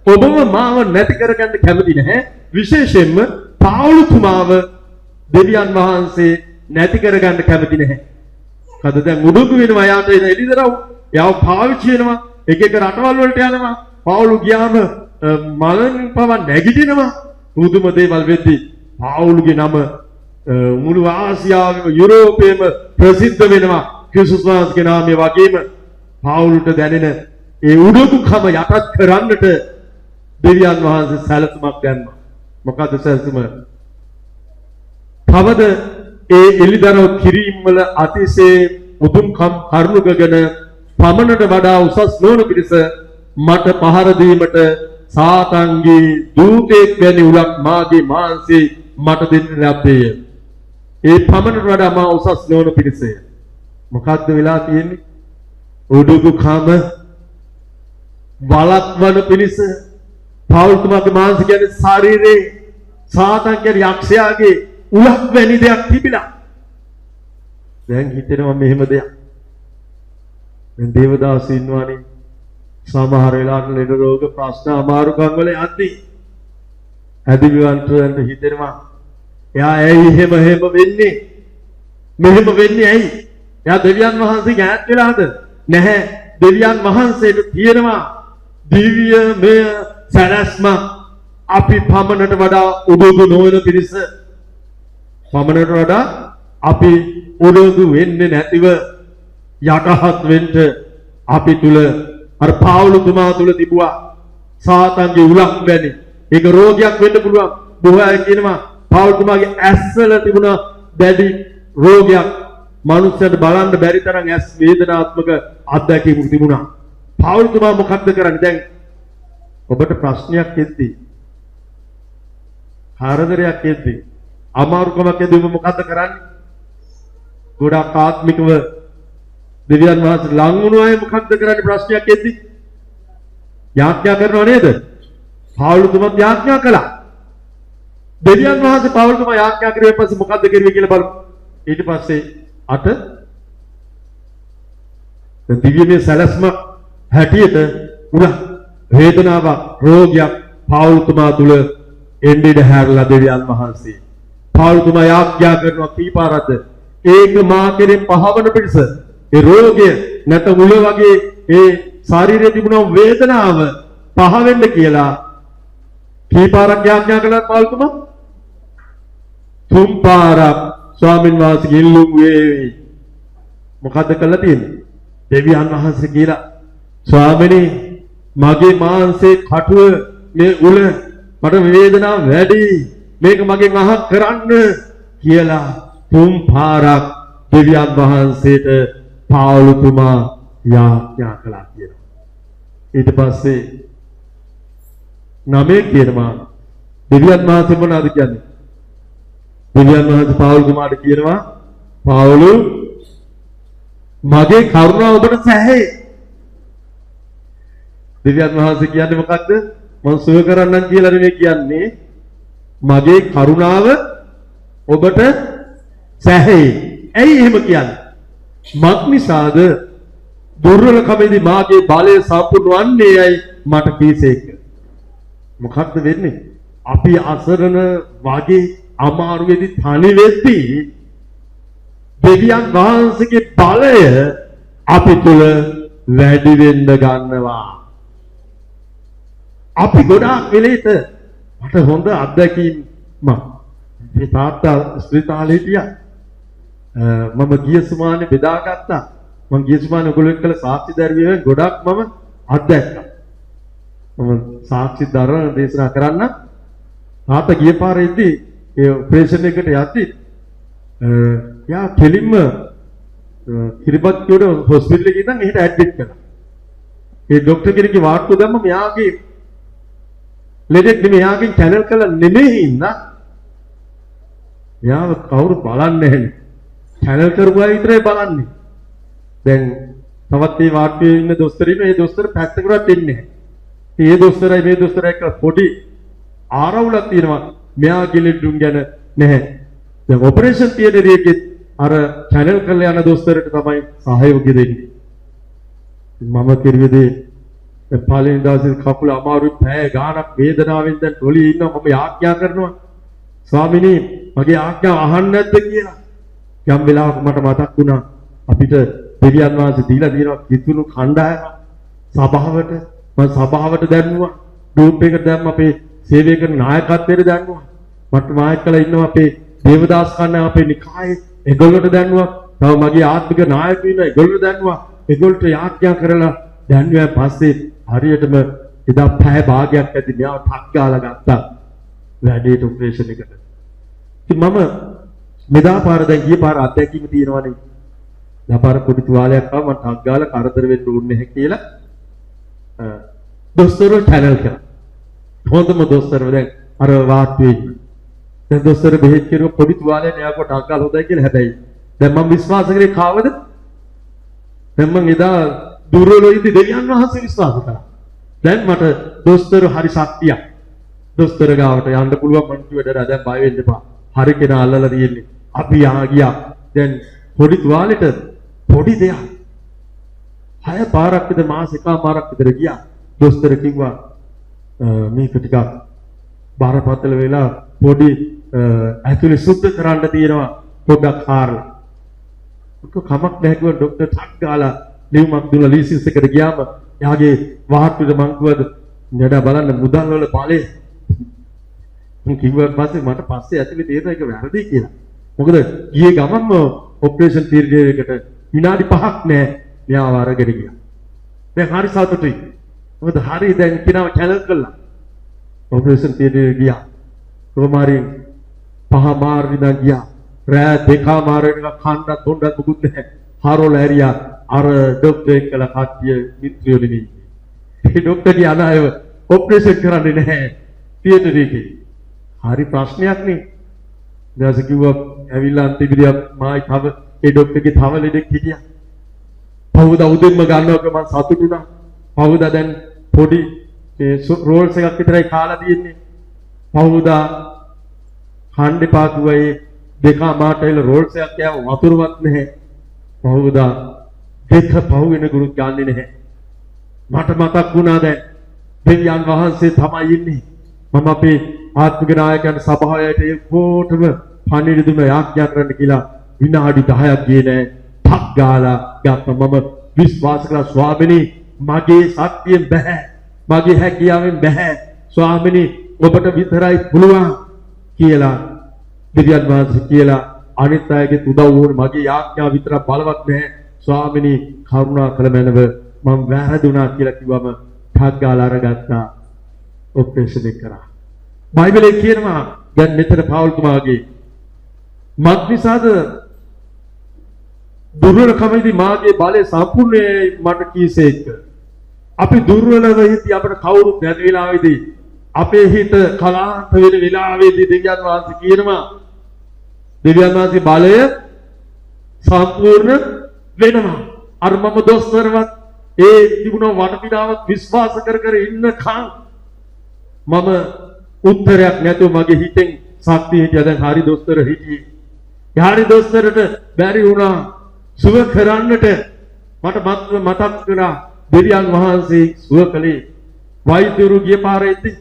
ඔබව මාව නැති කරගන්න කැමති නැහැ. විශේෂයෙන්ම පාවුලුතුමාව දෙවියන් වහන්සේ නැති කරගන්න කැමති නැහැ. කද දැන් උඩුකු වෙනවා යාට එළිදරව්. යාව පාවිච්චි වෙනවා. එක එක රටවල් වලට යනවා. පාවුලු ගියාම මලන් පව නැගිටිනවා. පුදුම දේවල් වෙද්දී පාවුලුගේ නම මුළු ආසියාවේම යුරෝපයේම ප්‍රසිද්ධ වෙනවා. ක්‍රිස්තුස් වහන්සේගේ නාමය වගේම පාවුලුට දැනෙන ඒ උඩඟුකම යටත් කරන්නට දෙවියන් වහන්සේ සැලසුමක් දැම්මා. මොකද සැලසුම? තවද ඒ එලිදරව් කිරීම වල අතිශය උතුම්කම් කරුණුකගෙන පමණට වඩා උසස් නොවන පිරිස මට පහර දීමට සාතන්ගේ දූතෙක් වැනි උලක් මාගේ මාංශේ මට දෙන්න ලැබෙය. ඒ පමණට වඩා මා උසස් නොවන පිරිසය. මොකද්ද වෙලා තියෙන්නේ? උඩුකුකම වලක්වන පිරිස. පෞල්තුමාගේ මාංශ කියන්නේ ශරීරේ සාතන් කියන්නේ යක්ෂයාගේ උලක් වැනි දෙයක් තිබිලා. දැන් හිතෙනවා මෙහෙම දෙයක්. දැන් දේවදාස ඉන්නවනේ සමහර වෙලාවට ලෙඩ රෝග ප්‍රශ්න අමාරුකම් වල යද්දී අදිවිවන්තයන්ට හිතෙනවා එයා ඇයි එහෙම වෙන්නේ? මෙහෙම වෙන්නේ ඇයි? එයා දෙවියන් වහන්සේ ඈත් වෙලාද? නැහැ. දෙවියන් වහන්සේට තියෙනවා දිව්‍යමය සැලැස්ම. අපි පමණට වඩා උඩඟු නොවන පිරිස. පමණට වඩා අපි උඩඟු වෙන්නේ නැතිව යටහත් වෙන්න අපි තුල අර පාවුලුතුමා තුල තිබුවා සාතන්ගේ උලක් වැනි. ඒක රෝගයක් වෙන්න පුළුවන්. බොහෝ අය කියනවා පාවුලුතුමාගේ ඇස්වල තිබුණ දැඩි රෝගයක්. මනුස්සයන්ට බලන්න බැරි තරම් ඇස් වේදනාත්මක අත්දැකීම් තිබුණා. පාවුලුතුමා මොකක්ද කරන්නේ? දැන් ඔබට ප්‍රශ්නයක් එද්දී, හතරදරයක් එද්දී, අමාරුකමක් එද්දී ඔබ මොකද්ද කරන්නේ? ගොඩක් ආත්මිකව දෙවියන් වහන්සේ ලං වුණු අය මොකක්ද කරන්නේ ප්‍රශ්නයක් එද්දී? යාඥා කරනව නේද? පාවුලුතුමා යාඥා කළා. දෙවියන් වහන්සේ පාවුලුතුමා යාඥා කරුවේ පස්සේ මොකද්ද කරුවේ කියලා බලමු. ඊට පස්සේ අට දිව්‍යමය සැලැස්ම හැටියට උනා වේදනාවක් රෝගයක් පාවුලුතුමා තුල එන්නේ හැරලා දෙවියන් වහන්සේ පාවුලුතුමා යාඥා කරනවා කීපාරද? ඒක මා කෙරේ පහවන පිටස. ඒ රෝගය නැත මුල වගේ ඒ ශරීරයේ තිබුණ වේදනාව පහ වෙන්න කියලා කීපාරක් යාඥා කළා පාවුලුතුමා? තුන් පාරක් ස්වාමීන් වහන්සේ ඉල්ලුම් වේවි. මොකද්ද කළා තියෙන්නේ? දෙවියන් වහන්සේ කියලා ස්වාමීනි මගේ මාංශේ කටුව මේ උල මට වේදනාව වැඩි. මේක මගෙන් අහක් කරන්න කියලා තුන් පාරක් දෙවියන් වහන්සේට පාවුලුතුමා යාඥා කළා කියනවා. ඊට පස්සේ නමේ කියනවා දෙවියන් වහන්සේ මොනවද කියන්නේ? දෙවියන් වහන්සේ පාවුලුතුමාට කියනවා පාවුලු මගේ කරුණාව ඔබට සැහැයි. දෙවියන් වහන්සේ කියන්නේ මොකක්ද? මම සුව කරන්නම් කියලා නෙමෙයි කියන්නේ. මගේ කරුණාව ඔබට සැහැයි. ඇයි එහෙම කියන්නේ? මක් නිසාද? දුර්වලකමේදී මාගේ බලය සම්පූර්ණ වන්නේයි මට කීසේක. මොකක්ද වෙන්නේ? අපි අසරණ වගේ අමාරුවේදී තනි වෙද්දී දෙවියන් වහන්සේගේ බලය අපි තුල වැඩි වෙන්න ගන්නවා. අපි ගොඩාක් වෙලෙට මට හොඳ අත්දැකීමක්. මේ තාත්තා ස්පිරිතාලේ හිටියා. මම ගිය සුමානේ බෙදාගත්තා. මම ගිය සුමානේ ඔයගොල්ලෝ එක්කලා සාක්ෂි දරුවෙන් ගොඩක් මම අත්දැක්කා. මම සාක්ෂි දරන දේශනා කරන්න තාත්තා ගිය පාරේදී ඒ ඔපරේෂන් එකට යද්දී යා කෙලින්ම කිරිබත්ගොඩ හොස්පිටල් එකේ ඉඳන් එහෙට ඇඩ්මිට් කළා. ඒ ડોක්ටර් කෙනෙක්ගේ වාට්ටුව දැම්ම මෙයාගේ ලෙඩෙක් නෙමෙයි මෙයාගෙන් channel කළා නෙමෙයි ඉන්න. මෙයාව කවුරු බලන්නේ නැහැ. channel කරුවා විතරයි බලන්නේ. දැන් තවත් මේ වාට්ටුවේ ඉන්න දොස්තර ඉන්න ඒ දොස්තර පැත්තකටවත් එන්නේ නැහැ. මේ දොස්තරයි මේ දොස්තරයි එක්ක පොඩි ආරවුලක් තියෙනවා. මෙයාගේ ලෙඩුන් ගැන නැහැ. දැන් ඔපරේෂන් තියේටර් එකේ අර channel කරලා යන දොස්තරට තමයි සහයෝගය දෙන්නේ. මම කිරුවේදී පළවෙනි දවසේ කකුල අමාරුයි පැය ගාණක් වේදනාවෙන් දැන් ටොලියේ ඉන්නවා. මම යාඥා කරනවා ස්වාමිනී මගේ ආඥාව අහන්න නැද්ද කියලා. යම් වෙලාවක මට මතක් වුණා අපිට දෙවියන් වහන්සේ දීලා තියෙනවා කිතුණු කණ්ඩායමක් සභාවට මම සභාවට දැන්නුවා. ගෲප් එකට දැම්ම අපේ සේවය කරන නායකත්වයට දැන්නුවා. මට නායකලා ඉන්නවා අපේ දේවදාස් කන්නා අපේ නිකායේ ඒගොල්ලන්ට දැන්නුවා. තව මගේ ආත්මික නායකයෝ ඉන්නවා ඒගොල්ලන්ට දැන්නුවා. ඒගොල්ලන්ට යාඥා කරලා දැන්නුවා. පස්සේ හරියටම එදා පැය භාගයක් ඇති මෙයාව ටක් ගාලා ගත්තා. වැඩේට ඔපරේෂන් එකට. ඉතින් මම මෙදා පාර දැන් ගිය පාර අත්දැකීම තියෙනවනේ. දපාර පොඩි තුවාලයක් ආව මම ටක් ගාලා කරදර වෙන්න ඕනේ නැහැ කියලා දොස්තරව channel කරා. හොඳම දොස්තරව දැන් අර වාට්ටුවේ ඉන්න. දැන් දොස්තර බෙහෙත් කිරුව පොඩි තුවාලයක් න්යාව කොට ටක් ගාලා හොදයි කියලා හැබැයි දැන් මම විශ්වාස කරේ කාවද? දැන් මම එදා දුර්වල ඉඳි දෙවියන් වහන්සේ විශ්වාස කරා. දැන් මට දොස්තර හරි ශක්තියක්. දොස්තර ගාවට යන්න පුළුවන් මං කිව්වද දැන් බය වෙන්න එපා. හරි කෙනා අල්ලලා තියෙන්නේ. අපි ගියා. දැන් පොඩි තුවාලෙට පොඩි දෙයක්. 6 පාරක් විතර මාස එකමාරක් විතර ගියා. දොස්තර කිව්වා මේක ටිකක් බරපතල වෙලා පොඩි ඇතුලේ සුද්ධ කරන්න තියෙනවා පොඩ්ඩක් හාරලා. කමක් නැහැ කිව්වා ડોක්ටර් ටක් ගාලා ලියුමක් දුන්නා ලීසින්ස් එකට ගියාම එයාගේ වාහට්ටුවේ මං කිව්වද නඩ බලන්න මුදල් වල බලේ මං කිව්වා පස්සේ මට පස්සේ ඇතුලේ තේරෙන එක වැරදි කියලා. මොකද ගියේ ගමන්ම ඔපරේෂන් තීරණයකට විනාඩි 5ක් නෑ මෙයාව අරගෙන ගියා. දැන් හරි සතුටුයි. මොකද හරි දැන් කිනාව channel කළා. ඔපරේෂන් තීරණයට ගියා. කොමාරි 5 මාර්ගි දා ගියා. රෑ 2 මාර්ගයක කණ්ඩක් තොණ්ඩක් මුකුත් නැහැ. හරෝල ඇරියා අර ડોක්ටර් එක්කලා කට්ටිය මිත්‍රයෝ නෙමෙයි. ඒ ડોක්ටර් කියනවාව ඔපරේෂන් කරන්නේ නැහැ. තියටර් එකේ. හරි ප්‍රශ්නයක් නේ. ඊට කිව්වා ඇවිල්ලා අන්තිමේදී මායි තව ඒ ડોක්ටර්ගේ තව ලෙඩෙක් හිටියා. පහුදා උදේම ගන්නවක මම සතුටු වුණා. පහුදා දැන් පොඩි රෝල්ස් එකක් විතරයි කාලා තියෙන්නේ. පහුදා හණ්ඩේ කිව්වා දෙකා මාටයිල රෝල්ස් එකක් කෑව වතුරවත් නැහැ. පහුදා දෙක පහු වෙන ගුරුත් ගන්නෙ නැහැ. මට මතක් වුණා දැන් දෙවියන් වහන්සේ තමයි ඉන්නේ. මම අපේ ආත්මික නායකයන් සභාවට ඒකෝටම පණිවිඩ දුන්න යාඥා කරන්න කියලා විනාඩි 10ක් ගියේ නෑ. 탁 ගාලා ගත්තා. මම විශ්වාස කළා ස්වාමිනී මගේ ශක්තියෙන් බෑ. මගේ හැකියාවෙන් බෑ. ස්වාමිනී ඔබට විතරයි පුළුවන් කියලා දෙවියන් වහන්සේ කියලා අනිත් අයගේ උදව් වුණ මගේ යාඥා විතර බලවත් නෑ. ස්වාමිනී කරුණා කළ මැනව මම වැරදුනා කියලා කිව්වම 탁 ගාලා අරගත්තා. ඔපරේෂන් එක කරා. බයිබලයේ කියනවා දැන් මෙතන පාවුල්තුමාගේ මත්විසාද දුර්වලකමේදී මාගේ බලය සම්පූර්ණයි මට කීසේක. අපි දුර්වලව හිටි අපට කවුරුත් නැති වෙලාවේදී අපේ හිත කලාන්ත වෙන වෙලාවේදී දෙවියන් වහන්සේ කියනවා දෙවියන් වහන්සේ බලය සම්පූර්ණ වෙනවා. අර මම දොස්තරවත් ඒ තිබුණ වටපිටාවක් විශ්වාස කර කර ඉන්නකම් මම උත්තරයක් නැතුව මගේ හිතෙන් ශක්තිය හිටියා. දැන් හරි දොස්තර හිටියේ. යාරි දොස්තරට බැරි වුණා සුව කරන්නට. මට මතක් වුණා දෙවියන් වහන්සේ සුව කළේ. වෛද්‍යරු ගිය පාරේදී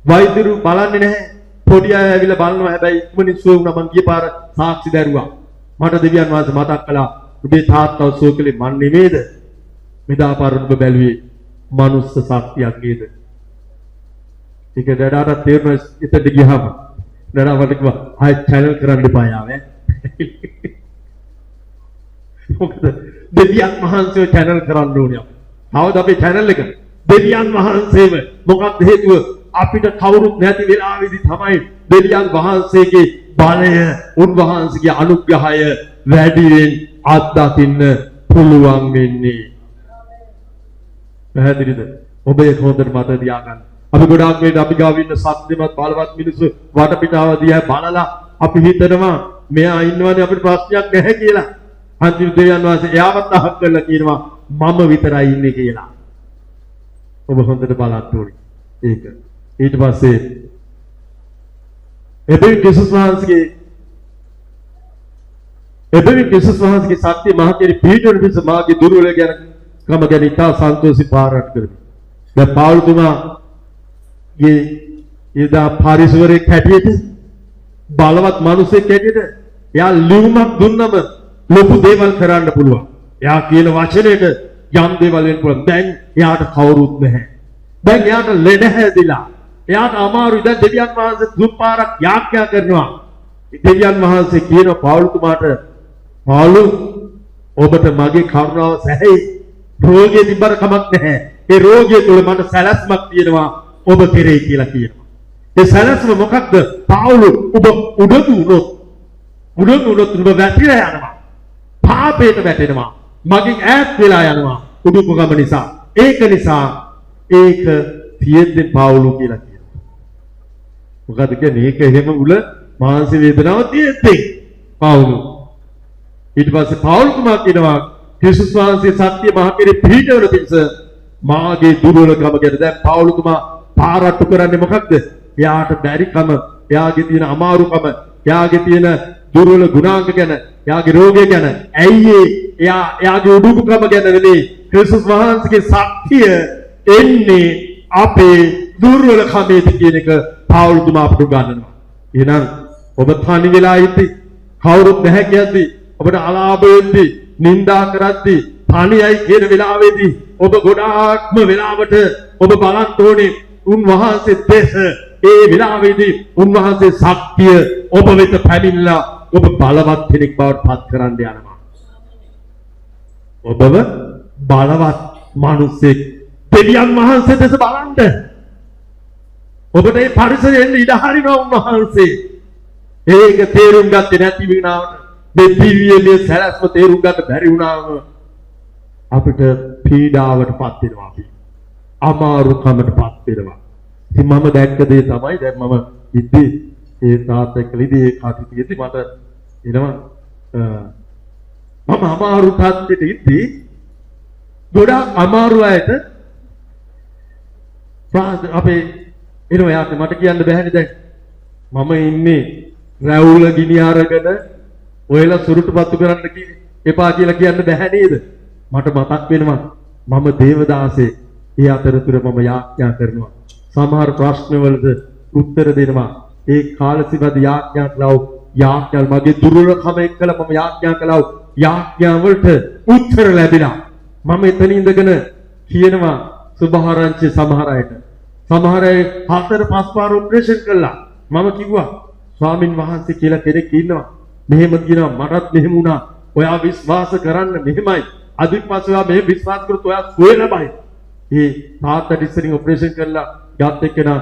වෛද්‍යරු බලන්නේ නැහැ. පොඩි අය ඇවිල්ලා බලනවා. හැබැයි ඉක්මනින් සුව වුණා. මං ගිය පාර සාක්ෂි දැරුවා. මට දෙවියන් වහන්සේ මතක් කළා උඹේ තාත්තව සුව කළේ මන් නෙමෙයිද? මෙදා පාර ඔබ බැලුවේ මනුස්ස ශක්තියක් නේද? ඒක දඩාට තේරෙන ඉතින් ගියාම දඩා වට කිව්වා ආයෙ channel කරන්න එපා යාවේ. මොකද දෙවියන් වහන්සේව channel කරන්න ඕනේ. කවද අපේ channel එක? දෙවියන් වහන්සේව. මොකක්ද හේතුව? අපිට කවුරුත් නැති වෙලාවේදී තමයි දෙවියන් වහන්සේගේ බලය, උන්වහන්සේගේ අනුග්‍රහය වැඩියෙන් අත්දකින්න පුළුවන් වෙන්නේ. පැහැදිලිද? ඔබ ඒක හොඳට මතක තියාගන්න. අපි ගොඩාක් වෙලට අපි ගාව ඉන්න සත්‍යමත් බලවත් මිනිස්සු වටපිටාව දිහා බලලා අපි හිතනවා මෙයා ඉන්නවනේ අපිට ප්‍රශ්නයක් නැහැ කියලා. අන්තිම දෙවියන් වහන්සේ එයාවත් අහක් කරලා කියනවා මම විතරයි ඉන්නේ කියලා. ඔබ හොඳට බලන්න ඕනේ. ඒක. ඊට පස්සේ එබැවින් යේසුස් වහන්සේගේ සත්‍ය මහකෙරි පීඩන විස මාගේ දුර්වල ගැන කම ගැන ඉතා සන්තෝෂී පාරට කරමි. දැන් පාවුල්තුමා එදා පාරිසවරයෙක් හැටියට බලවත් මිනිසෙක් හැටියට එයා ලියුමක් දුන්නම ලොකු දේවල් කරන්න පුළුවන්. එයා කියන වචනයට යම් දේවල් වෙන්න පුළුවන්. දැන් එයාට කවුරුත් නැහැ. දැන් එයාට ලෙඩ හැදිලා. එයාට අමාරුයි. දැන් දෙවියන් වහන්සේ දුප්පාරක් යාඥා කරනවා. දෙවියන් වහන්සේ කියනවා පවුලුතුමාට පවුලු ඔබට මගේ කරුණාව සැහැයි. රෝගිය තිබ්බර කමක් නැහැ. ඒ රෝගිය තුළ මට සැලැස්මක් තියෙනවා ඔබ කෙරෙහි කියලා කියනවා. ඒ සැලැස්ම මොකක්ද? පවුලු ඔබ උඩතු වුණොත් ඔබ වැටිලා යනවා. පාපයට වැටෙනවා. මගෙන් ඈත් වෙලා යනවා. උඩුකම නිසා. ඒක නිසා ඒක තියෙද්දි පවුලු කියලා කියනවා. මොකද කියන්නේ මේක එහෙම උල මානසික වේදනාව තියෙද්දි පවුලු. ඊට පස්සේ පවුල්තුමා කියනවා ක්‍රිස්තුස් වහන්සේ සත්‍ය මහ කෙරේ පිහිටවන පිණිස මාගේ දුර්වලකම ගැන දැන් පවුල්තුමා පාරට්ටු කරන්නේ මොකක්ද? එයාට බැරිකම, එයාගේ තියෙන අමාරුකම, එයාගේ තියෙන දුර්වල ගුණාංග ගැන, එයාගේ රෝගය ගැන. ඇයි එයාගේ උඩුකම ගැන නෙමෙයි. ක්‍රිස්තුස් වහන්සේගේ ශක්තිය එන්නේ අපේ දුර්වලකමේද කියන එක පවුල්තුමා අපට උගන්වනවා. එහෙනම් ඔබ තනි වෙලා ඉති කවුරුත් නැහැ කියද්දි ඔබට අලාභෙන්දි නින්දා කරද්දි තනියයි කියන වෙලාවේදී ඔබ ගොඩාක්ම වෙලාවට ඔබ බලන්න ඕනේ උන්වහන්සේ දෙස. ඒ වෙලාවේදී උන්වහන්සේ ශක්තිය ඔබ වෙත පැමිණලා ඔබ බලවත් කෙනෙක් බවට පත් කරන්න යනවා. ඔබව බලවත් මිනිසෙක් දෙවියන් වහන්සේ දෙස බලන්න. ඔබට මේ පරිසරයෙන් ඉඩ හරිනවා උන්වහන්සේ. ඒක තේරුම් ගත්තේ නැති වෙනාවට මේ දිව්‍යමය සැලැස්ම තේරුම් ගන්න බැරි වුණාම අපිට පීඩාවටපත් වෙනවා අපි. අමාරුකමටපත් වෙනවා. ඉතින් මම දැක්ක දේ තමයි දැන් මම ඉද්දි ඒ තාත්තකලිදී ඒ කාටිතියදී මට එනවා මම අමාරු තාත්තට ඉද්දි ගොඩාක් අමාරු අයට අපේ එනවා යාත් මට කියන්න බැහැනේ දැන් මම ඉන්නේ රැවුල ගිනි අරගෙන ඔයලා සුරුටුපත්තු කරන්න එපා කියලා කියන්න බැහැ නේද? මට මතක් වෙනවා මම දේවදාසේ ඒ අතරතුර මම යාඥා කරනවා. සමහර ප්‍රශ්නවලට උත්තර දෙනවා. ඒ කාලසිබද යාඥා මගේ දුර්වලකම එක්කලා මම යාඥා කළා. යාඥා වලට උත්තර ලැබිලා. මම එතන ඉඳගෙන කියනවා සුභාරංචි සමහර අයට. සමහර අය 4-5 පාර ඔපරේෂන් කළා. මම කිව්වා ස්වාමින් වහන්සේ කියලා කෙනෙක් ඉන්නවා. මෙහෙම කියනවා මටත් මෙහෙම වුණා. ඔයා විශ්වාස කරන්න මෙහෙමයි. අදිපස්සේ ඔයා මෙහෙම විශ්වාස කරොත් ඔයා සුවය ලබයි. ඒ තාත්තට ඉස්සරින් ඔපරේෂන් කළා ගත් එක්කෙනා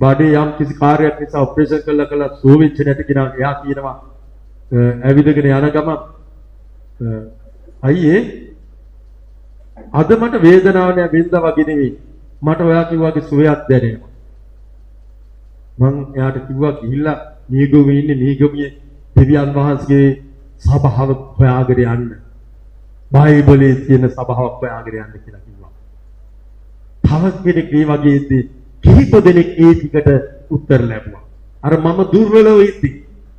බඩේ යම් කිසි කාර්යයක් නිසා ඔපරේෂන් කළා සුව වෙච්ච නැති කෙනා එයා කියනවා ඇවිදගෙන යන ගම අයියේ අද මට වේදනාවක් නෑ වෙනදා වගේ නෙවෙයි. මට ඔයා කිව්වාගේ සුවයක් දැනෙනවා. මං එයාට කිව්වා ගිහිල්ලා නීගොමේ ඉන්නේ නීගොමියේ දෙවියන් වහන්සේගේ සභාව හොයාගෙන යන්න. බයිබලයේ තියෙන සභාවක් හොයාගෙන යන්න කියලා කිව්වා. තවත් කෙනෙක් මේ වගේ ඉද්දි කිහිප දෙනෙක් ඒ ටිකට උත්තර ලැබුවා. අර මම දුර්වලව ඉද්දි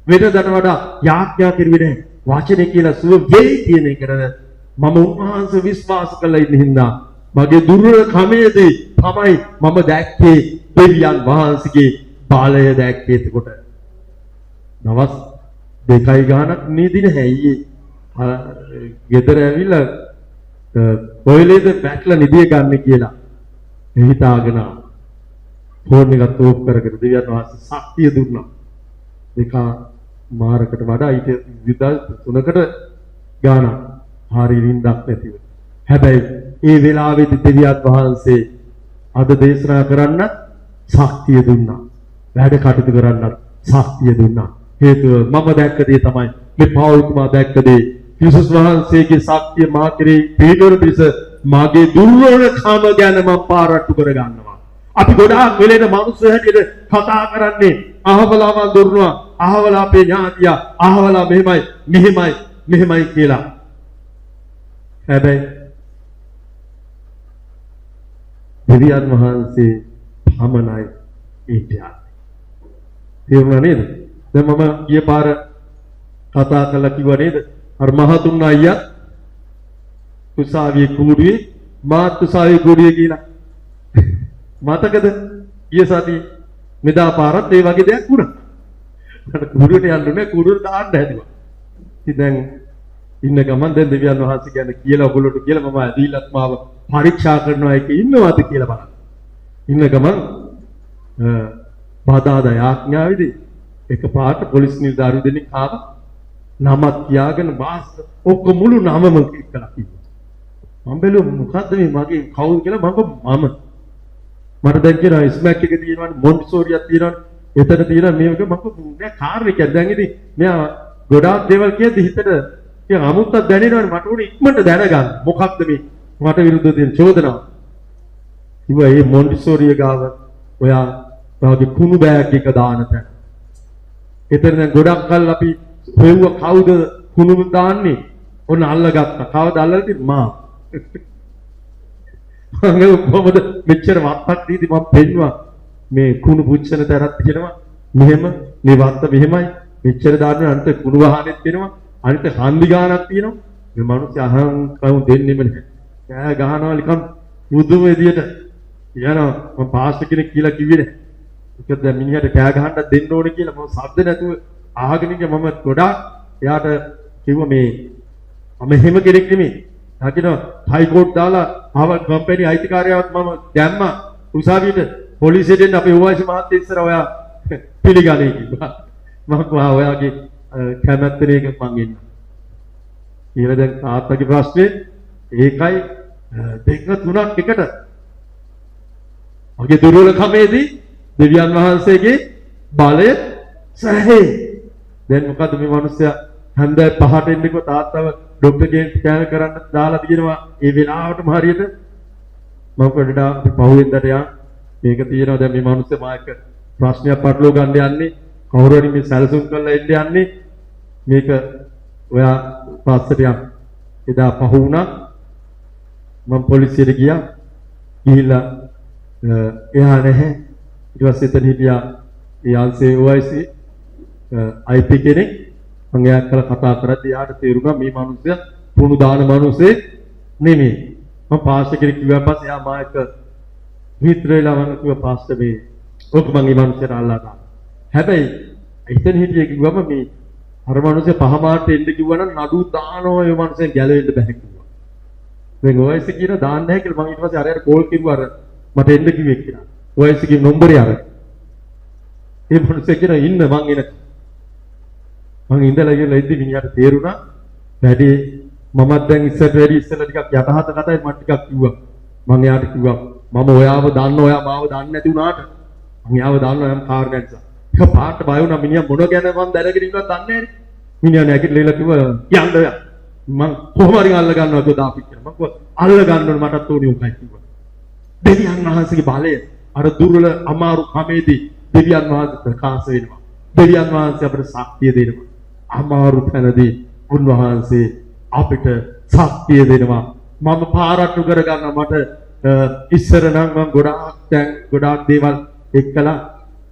වෙනදට වඩා යාඥා කෙරුවේ නැහැ. වචනේ කියලා සුව වෙයි කියන එකට මම උන්වහන්සේ විශ්වාස කළා ඉන්න හින්දා මගේ දුර්වල කමේදී තමයි මම දැක්කේ දෙවියන් වහන්සේගේ බලය දැක්කේ. එතකොට දවස් 2 ගානක් නිදි නැහැ ඊයේ. ගෙදර ඇවිල්ලා කොයිලේද පැටලා නිදිය ගන්න කියලා හිතාගෙන ෆෝන් එකත් ඕෆ් කරගෙන දෙවියන් වහන්සේ ශක්තිය දුන්නා. දෙක මාරකට වඩා ඊට විදල් 3කට ගානක් හරි රින්දක් නැතිව. හැබැයි ඒ වෙලාවේදී දෙවියන් වහන්සේ අද දේශනා කරන්න ශක්තිය දුන්නා. වැඩ කටයුතු කරන්න ශක්තිය දුන්නා. හේතුව මම දැක්ක දේ තමයි මේ පෞල්තුමා දැක්ක දේ. ක්‍රිස්තුස් වහන්සේගේ ශක්තිය මා කෙරෙහි පිහිටවන පිස මාගේ දුර්වලකම ගැන මම පාරට්ටු කර ගන්නවා. අපි ගොඩාක් වෙලෙන මිනිස්සු හැටියට කතා කරන්නේ අහවලාම දුර්නවා, අහවලා අපේ ඥාතියා, අහවලා මෙහෙමයි කියලා. හැබැයි දෙවියන් වහන්සේ පමණයි ඉන්නේ. තේරුණා නේද? දැන් මම ගිය පාර කතා කළා කිව්වා නේද? අර මහතුන් අයියා උසාවියේ කූඩුවේ මාත් උසාවියේ කූඩුවේ කියලා. මතකද? ගිය සතියේ මෙදා පාරත් ඒ වගේ දෙයක් වුණා. මට කූඩුවට යන්න ඕනේ කූඩුවට දාන්න හැදුවා. ඉතින් දැන් ඉන්න ගමන් දැන් දෙවියන් වහන්සේ ගැන කියලා ඔයගොල්ලෝට කියලා මම ඇදීලත් මාව පරීක්ෂා කරනවා එක ඉන්නවාද කියලා බලන්න. ඉන්න ගමන් බාදාද යාඥාවේදී එකපාරට පොලිස් නිලධාරි දෙන්නෙක් ආවා. නමක් කියාගෙන බාස් ඔක්කොම මුළු නමම කියලා කිව්වා. මම බැලුවා මොකද්ද මේ මගේ කවුද කියලා මම මට දැන් කියනවා ස්මැක් එක තියෙනවනේ මොන්ටිසෝරියක් තියෙනවනේ එතන තියෙනවා මේක මම නෑ කාර් එක දැන් ඉතින් මෙයා ගොඩාක් දේවල් කියද්දි හිතට ඉතින් අමුත්තක් දැනෙනවනේ මට උනේ ඉක්මනට දැනගන්න මොකක්ද මේ මට විරුද්ධව තියෙන චෝදනාව. ඉතින් මේ මොන්ටිසෝරිය ගාව ඔයා ඔයාගේ කුණු බෑග් එක දාන තැන. එතන දැන් ගොඩක් කල් අපි හොයුව කවුද කුණු දාන්නේ? ඔන්න අල්ලගත්තා. කවුද අල්ලලා මා. මම කොහොමද මෙච්චර වත්තක් දීදී මම පෙන්නවා මේ කුණු පුච්චන තරක් තියෙනවා. මෙහෙම මේ වත්ත මෙහෙමයි. මෙච්චර දාන්න අන්ත කුණු වහනෙත් තියෙනවා. අනිත් හන්දි ගානක් තියෙනවා. මේ මිනිස්සු අහං කවුන් දෙන්නෙම නැහැ. කෑ ගහනවා නිකන් යුද්ධ විදියට. කියනවා මම පාස්ටර් කෙනෙක් කියලා කිව්වේ නැහැ. ඒකද දැන් මිනිහට කෑ ගහන්න දෙන්න ඕනේ කියලා මම සද්ද නැතුව අහගෙන ඉන්න මම ගොඩාක් එයාට කිව්වා මේ මම එහෙම කෙනෙක් නෙමෙයි. තාකිනවා හයිකෝට් දාලා ආවල් කම්පැනි අයිතිකාරයවත් මම දැම්මා උසාවියට පොලිසියට එන්න අපේ OIC මහත්තයා ඉස්සර ඔයා පිළිගන්නේ කිව්වා. මම කිව්වා ඔයාගේ කැමැත්තට ඒක මං එන්න. ඊළ දැන් තාත්තගේ ප්‍රශ්නේ ඒකයි දෙක තුනක් එකට. මගේ දුර්වලකමේදී දෙවියන් වහන්සේගේ බලය සැහේ. දැන් මොකද මේ මිනිස්සයා හන්දෑ 5ට එන්නකෝ තාත්තව ડોක්ටර් කෙනෙක් ස්කෑන් කරන්න දාලා තියෙනවා ඒ වෙලාවටම හරියට මම කොහෙටද පහුවෙන්දට යන් මේක තියෙනවා දැන් මේ මිනිස්සයා මායක ප්‍රශ්නයක් පටලව ගන්න යන්නේ කවුරු හරි මේ සැලසුම් කරලා එන්න යන්නේ මේක ඔයා පස්සට යන් එදා පහ වුණා මම පොලිසියට ගියා ගිහිල්ලා එහා නැහැ ඊට පස්සේ එතන හිටියා ඒ අංශේ OIC IP කෙනෙක් මම එයාට කතා කරද්දී යාට තේරුණා මේ මිනිස්සයා පුණු දාන මිනිස්සේ නෙමෙයි. මම පාස්ටර් කෙනෙක් කිව්වා පස්සේ එයා මායක මිත්‍ර වෙලා මම කිව්වා පාස්ටර් මේ ඔක මම මේ මිනිස්සට අල්ලා ගන්න. හැබැයි එතන හිටියේ කිව්වම මේ අර මිනිස්සේ පහමාරට එන්න කිව්වනම් නඩු දානවා ඒ මිනිස්සෙන් ගැලවෙන්න බෑ කිව්වා. දැන් OIC කියන දාන්න නැහැ කියලා මම ඊට පස්සේ අරයට කෝල් කිව්වා අර මට එන්න කිව්වේ කියලා. OIC ගේ නම්බරේ අර. ඒ මිනිස්සේ කියන ඉන්න මං එන මං ඉඳලා ගිහලා ඉද්දි මිනිහට තේරුණා වැඩි මමත් දැන් ඉස්සරට වැඩි ඉස්සෙල්ලා ටිකක් යටහත කතයි මම ටිකක් කිව්වා මං එයාට කිව්වා මම ඔයාව දන්න ඔයා මාව දන්නේ නැති වුණාට මං එයාව දන්නවා යම් කාරණයක් නිසා ඒක පාට බය වුණා මිනිහා මොන ගැන මං දැනගෙන ඉන්නවද දන්නේ නැහැ මිනිහා නැගිටලා කිව්වා යන්න ඔයා මං කොහොම හරි අල්ල ගන්නවා කියලා දාපිට කියලා මං කිව්වා අල්ල ගන්න ඕනේ මටත් ඕනේ උකයි කිව්වා දෙවියන් වහන්සේගේ බලය අර දුර්වල අමාරු කමේදී දෙවියන් වහන්සේ ප්‍රකාශ වෙනවා දෙවියන් වහන්සේ අපිට ශක්තිය දෙනවා අමාරු තැනදී උන්වහන්සේ අපිට ශක්තිය දෙනවා මම පාරට්ටු කරගන්න මට ඉස්සර නම් මම ගොඩාක් දේවල් එක්කලා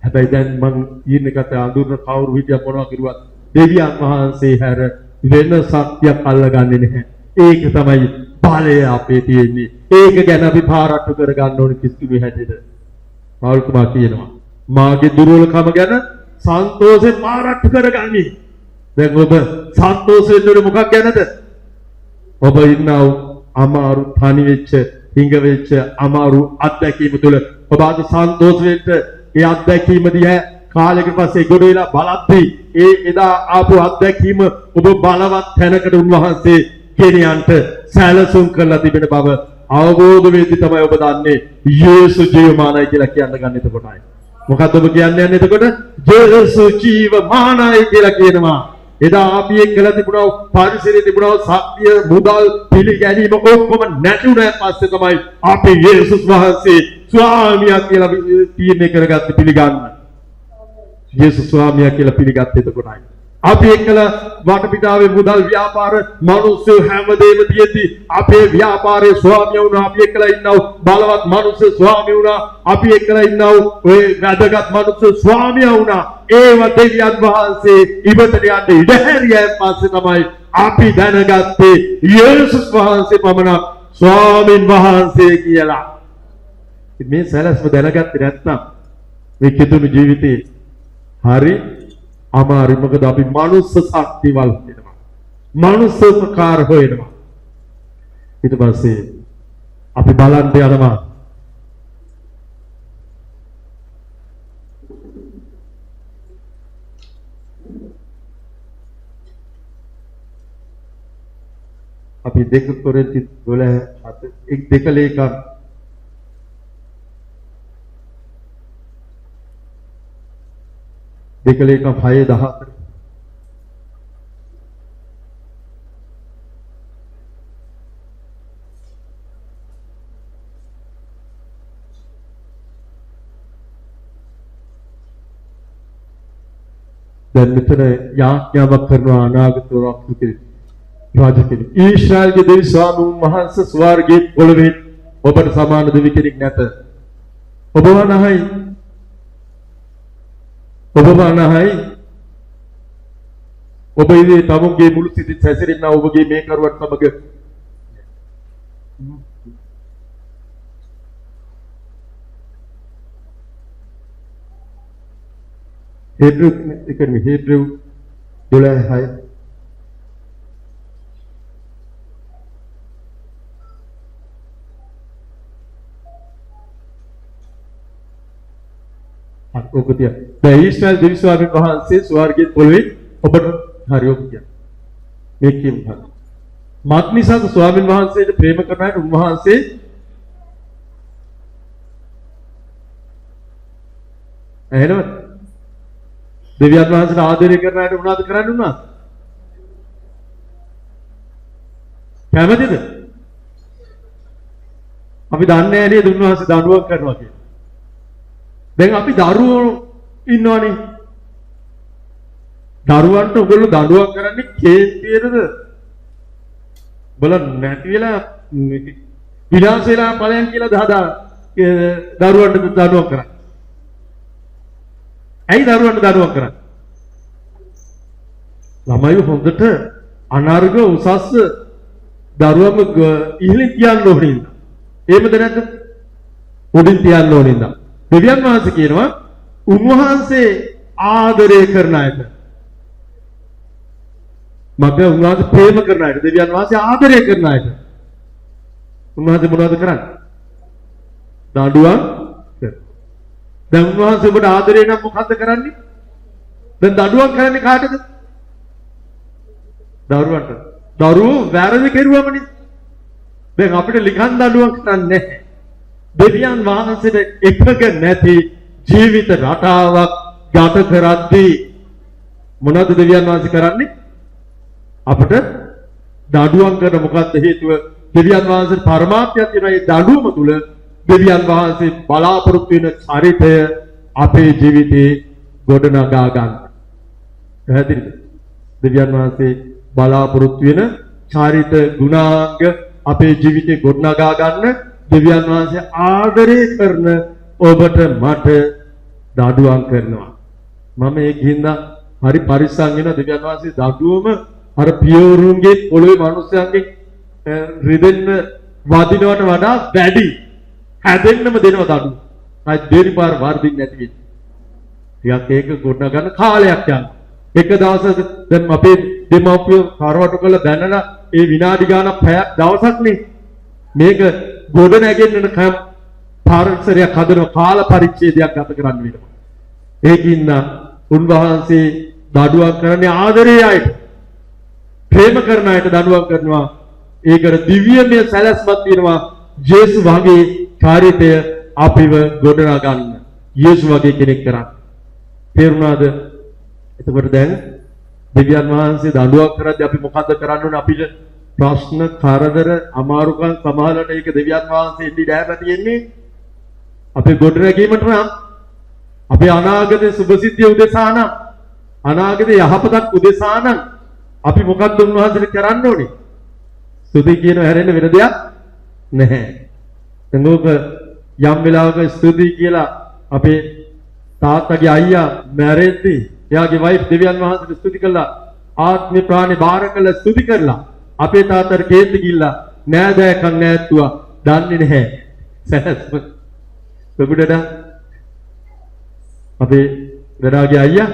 හැබැයි දැන් මම ඊර්ණකට අඳුරන කවුරු හිටියා මොනවා කිරුවත් දෙවියන් වහන්සේ හැර වෙන සත්‍යයක් අල්ලගන්නේ නැහැ ඒක තමයි බලය අපේ තියෙන්නේ ඒක ගැන අපි පාරට්ටු කරගන්න ඕනේ කිසිම හැටියට පාවුල්තුමා කියනවා මාගේ දුර්වලකම ගැන සන්තෝෂයෙන් පාරට්ටු කරගන්නේ දැන් ඔබ සන්තෝෂ වෙන්න ඕනේ මොකක් ගැනද? ඔබ ඉන්නව අමාරු තනි වෙච්ච, හිඟ වෙච්ච අමාරු අත්දැකීම තුළ ඔබ අද සන්තෝෂ වෙන්න ඒ අත්දැකීම දිහා කාලයකට පස්සේ ගොඩ වෙලා බලද්දී ඒ එදා ආපු අත්දැකීම ඔබ බලවත් තැනකට උන්වහන්සේ ගෙනියන්ට සැලසුම් කරලා තිබෙන බව අවබෝධ වෙද්දී තමයි ඔබ දන්නේ යේසු ජීවමානයි කියලා කියන්න ගන්න එතකොටයි. මොකද්ද ඔබ කියන්නේ එතකොට? යේසු ජීවමානයි කියලා කියනවා. එදා අපි එක්කලා තිබුණා පරිසරයේ තිබුණා සත්‍ය මුදල් පිළිගැනීම ඔක්කොම නැතුණාන් පස්සේ තමයි අපි යේසුස් වහන්සේ ස්වාමියා කියලා තීරණය කරගත්තේ පිළිගන්න. යේසුස් ස්වාමියා කියලා පිළිගත්තේ එතකොටයි. අපි එක්කලා වටපිටාවේ මුදල් ව්‍යාපාර මිනිස්සු හැමදේම තියෙද්දි අපේ ව්‍යාපාරයේ ස්වාමියා වුණා අපි එක්කලා ඉන්නව බලවත් මිනිස්සු ස්වාමියා වුණා අපි එක්කලා ඉන්නව ඔය වැදගත් මිනිස්සු ස්වාමියා වුණා ඒව දෙවියන් වහන්සේ ඉවතට යන්න ඉඩ හැරියන් පස්සේ තමයි අපි දැනගත්තේ යේසුස් වහන්සේ පමණක් ස්වාමින් වහන්සේ කියලා. මේ සැලැස්ම දැනගත්තේ නැත්නම් මේ කිතුණු ජීවිතේ හරි අමාරු මොකද අපි මනුස්ස ශක්තිවල් වෙනවා මනුස්ස උපකාර හොයනවා. ඊට පස්සේ අපි බලන්න යනවා අපි 2 කොරින්ති 12 1 लेखन देख लेखन 6:14 දැන් මෙතන යාඥාවක් කරනවා අනාගත වස්තුකේ රාජකෙනි ඊශ්‍රායල්ගේ දෙවි ස්වාමීන් වහන්සේ ස්වර්ගයේ පොළවේ ඔබට සමාන දෙවි කෙනෙක් නැත. ඔබ වනහයි ඔබ ඉදී තමුන්ගේ මුළු සිතින් සැසිරෙනා ඔබගේ මේ කරුවන් සමග Hebrew 12:6 ඔක තිය. දැන් ඊශ්‍රායල් දෙවි ස්වාමීන් වහන්සේ ස්වර්ගයේ පොළවේ ඔබට හරි ඔක කියන. මේ කියමු හරි. මාත්නිසාද ස්වාමීන් වහන්සේට ප්‍රේම කරන අයට උන්වහන්සේ එහෙනවද? දෙවියන් වහන්සේට ආදරය කරන අයට මොනවද කරන්න උනත්? කැමතිද? අපි දන්නේ නැහැ නේද උන්වහන්සේ දඬුවම් කරනවා කියලා. දැන් අපි දරුවෝ ඉන්නවනේ. දරුවන්ට ඔයගොල්ලෝ දඬුවම් කරන්නේ කේන්තියේද? බලන්න නැති වෙලා විනාශ වෙලා ඵලයන් කියලා දහදා දරුවන්ට දඬුවම් කරන්නේ. ඇයි දරුවන්ට දඬුවම් කරන්නේ? ළමයි හොඳට අනර්ග උසස් දරුවම ඉහළින් තියන්න ඕනේ නේද? එහෙමද නැද්ද? උඩින් තියන්න ඕනේ නේද? දෙවියන් වහන්සේ කියනවා උන්වහන්සේ ආදරය කරන අයට මග උන්වහන්සේ ප්‍රේම කරන අයට දෙවියන් වහන්සේ ආදරය කරන අයට උන්වහන්සේ මොනවද කරන්නේ? දඬුවම් කරනවා. දැන් උන්වහන්සේ ඔබට ආදරය නම් මොකද්ද කරන්නේ? දැන් දඬුවම් කරන්නේ කාටද? දරුවන්ට. දරුවෝ වැරදි කෙරුවමනේ. දැන් අපිට ලිඛන් දඬුවම් කරන්නේ නැහැ. දෙවියන් වහන්සේට එකක නැති ජීවිත රටාවක් ගත කරද්දී මොනවද දෙවියන් වහන්සේ කරන්නේ? අපිට දඬුවම් කරන මොකද්ද හේතුව? දෙවියන් වහන්සේ පරමාර්ථයක් තියෙනවා. ඒ දඬුවම තුල දෙවියන් වහන්සේ බලාපොරොත්තු වෙන චරිතය අපේ ජීවිතේ ගොඩනගා ගන්න. පැහැදිලිද? දෙවියන් වහන්සේ බලාපොරොත්තු වෙන චරිත ගුණාංග අපේ ජීවිතේ ගොඩනගා ගන්න දෙවියන් වහන්සේ ආදරය කරන ඔබට මට දඬුවම් කරනවා. මම ඒකින්ද හරි පරිස්සම් වෙන දෙවියන් වහන්සේ දඬුවම අර පියවරුන්ගේ පොළවේ මිනිස්යන්ගේ රිදෙන්න වදිනවට වඩා වැඩි හැදෙන්නම දෙනවා දඬුවම. අයි දෙවි පාර වර්ධින් නැති වෙන්නේ. ටිකක් ඒක ගොඩනගා ගන්න කාලයක් යනවා. එක දවසක දැන් අපේ දෙමව්පියෝ කරවටු කරලා දැනලා ඒ විනාඩි ගානක් පැයක් දවසක්නේ මේක ගොඩ නැගෙන්න පාරිසරයක් හදන කාල පරිච්ඡේදයක් ගත කරන්න වෙනවා. ඒකින්ද උන්වහන්සේ දඬුවම් කරන්නේ ආදරේ අයට. ප්‍රේම කරන අයට දඬුවම් කරනවා. ඒකට දිව්‍යමය සැලැස්මක් තියෙනවා. යේසු වගේ කාර්යය අපිව ගොඩනගා ගන්න. යේසු වගේ කෙනෙක් කරන්න. තේරුණාද? එතකොට දැන් දෙවියන් වහන්සේ දඬුවම් කරද්දී අපි මොකද්ද කරන්න ඕනේ? අපිට ප්‍රශ්න කරදර අමාරුකම් සමාලට ඒක දෙවියන් වහන්සේ ඉඳි දැහැප තියෙන්නේ අපේ ගොඩනැගීමට නම් අපේ අනාගතයේ සුභසිද්ධිය උදෙසා නම් අනාගතයේ යහපතක් උදෙසා නම් අපි මොකක්ද උන්වහන්සේට කරන්න ඕනේ? ස්තුති කියන හැරෙන්න වෙන දෙයක් නැහැ. දැන් ඕක යම් වෙලාවක ස්තුති කියලා අපේ තාත්තගේ අයියා මැරෙද්දී එයාගේ වයිෆ් දෙවියන් වහන්සේට ස්තුති කළා. ආත්මේ ප්‍රාණේ බාර කළා ස්තුති කරලා. අපේ තාත්තට කේන්ති ගිල්ලා නෑදෑකම් නෑත්තුවා දන්නේ නැහැ. සැලැස්ම ඔබඩඩා අපේ දඩාගේ අයියා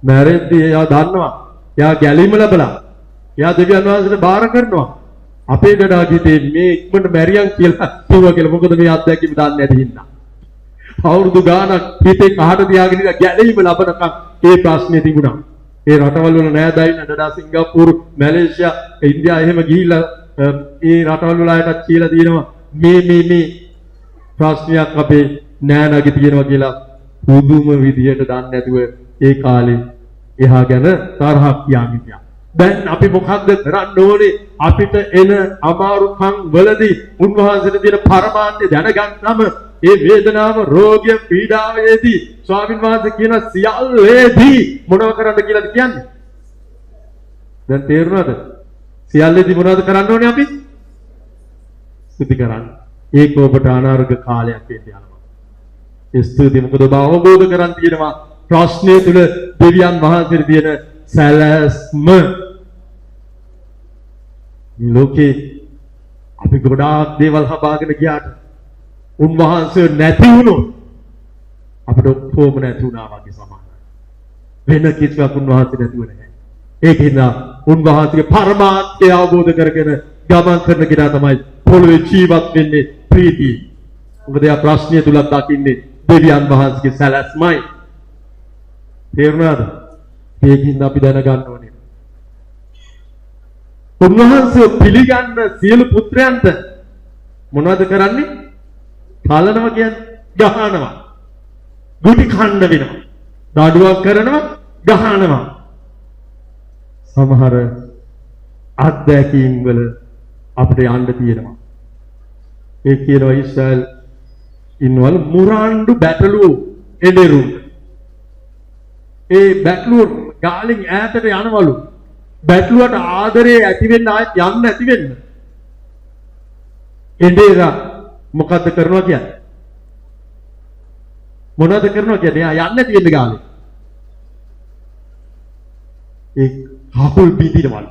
මැරෙද්දී එයා දන්නවා. එයා ගැලීම ලැබලා එයා දෙවියන් වහන්සේට බාර කරනවා. අපේ ගඩාගිතේ මේ ඉක්මනට මැරියන් කියලා කිව්වා කියලා. මොකද මේ අත්දැකීම දන්නේ නැති හින්දා. අවුරුදු ගාණක් හිතේ කහට තියාගෙන ඉඳලා ගැලීම ලබනකම් ඒ ප්‍රශ්නේ තිබුණා. ඒ රටවල් වල නෑදෑයින් නඩඩා සිංගප්පූරු, මැලේසියා, ඉන්දියා එහෙම ගිහිල්ලා ඒ රටවල් වල අයටත් කියලා තියෙනවා මේ ප්‍රශ්නයක් අපේ නෑනගේ තියෙනවා කියලා පුදුම විදියට දන්නේ නැතුව ඒ කාලේ එහා ගැන තරහක් තියාගෙන. දැන් අපි මොකක්ද කරන්න ඕනේ? අපිට එන අමාරුකම් වලදී උන්වහන්සේට තියෙන පරමාර්ථය දැනගන්නම ඒ වේදනාව, රෝගය, පීඩාවේදී ස්වාමීන් වහන්සේ කියන සියල්ලේදී මොනව කරන්න කියලාද කියන්නේ? දැන් තේරුණාද? සියල්ලේදී මොනවද කරන්න ඕනේ අපි? ස්තුති කරන්න. ඒක ඔබට අනාර්ග කාලයක් වෙන්න යනවා. ඒ ස්තුතිය මොකද ඔබ අවබෝධ කරන් තියෙනවා ප්‍රශ්නය තුල දෙවියන් වහන්සේට තියෙන සැලැස්ම. ලෝකේ අපි ගොඩාක් දේවල් හබාගෙන ගියාට උන්වහන්සේ නැති වුණොත් අපිට ඔක්කොම නැති වුණා වගේ සමානයි. වෙන කිසිවක් උන්වහන්සේ නැතුව නැහැ. ඒකින්ද උන්වහන්සේගේ පරමාර්ථය අවබෝධ කරගෙන ගමන් කරන කෙනා තමයි පොළොවේ ජීවත් වෙන්නේ ප්‍රීතිය. මොකද යා ප්‍රශ්නය තුල දකින්නේ දෙවියන් වහන්සේගේ සැලැස්මයි. තේරුණාද? ඒකින්ද අපි දැනගන්න ඕනේ. උන්වහන්සේ පිළිගන්න සියලු පුත්‍රයන්ට මොනවද කරන්නේ? පාලනවා කියන්නේ ගහනවා. ගුටි කන්න වෙනවා. දාඩුවක් කරනවා, ගහනවා. සමහර අත්දැකීම් වල අපිට යන්න තියෙනවා. ඒ කියනවා ඊශ්‍රායල් ඉන්නවල මුරාණ්ඩු බැටළුවෝ එඬෙරුන්. ඒ බැටළුවෝ ගාලින් ඈතට යනවලු. බැටළුවට ආදරේ ඇති වෙන්න ආයෙත් යන්න නැති වෙන්න. එඬේරා මොකද්ද කරනවා කියන්නේ? මොනවද කරනවා කියන්නේ? එයා යන්නේ නැති වෙන්න ගාලේ. ඒ කකුල් බිඳිනවලු.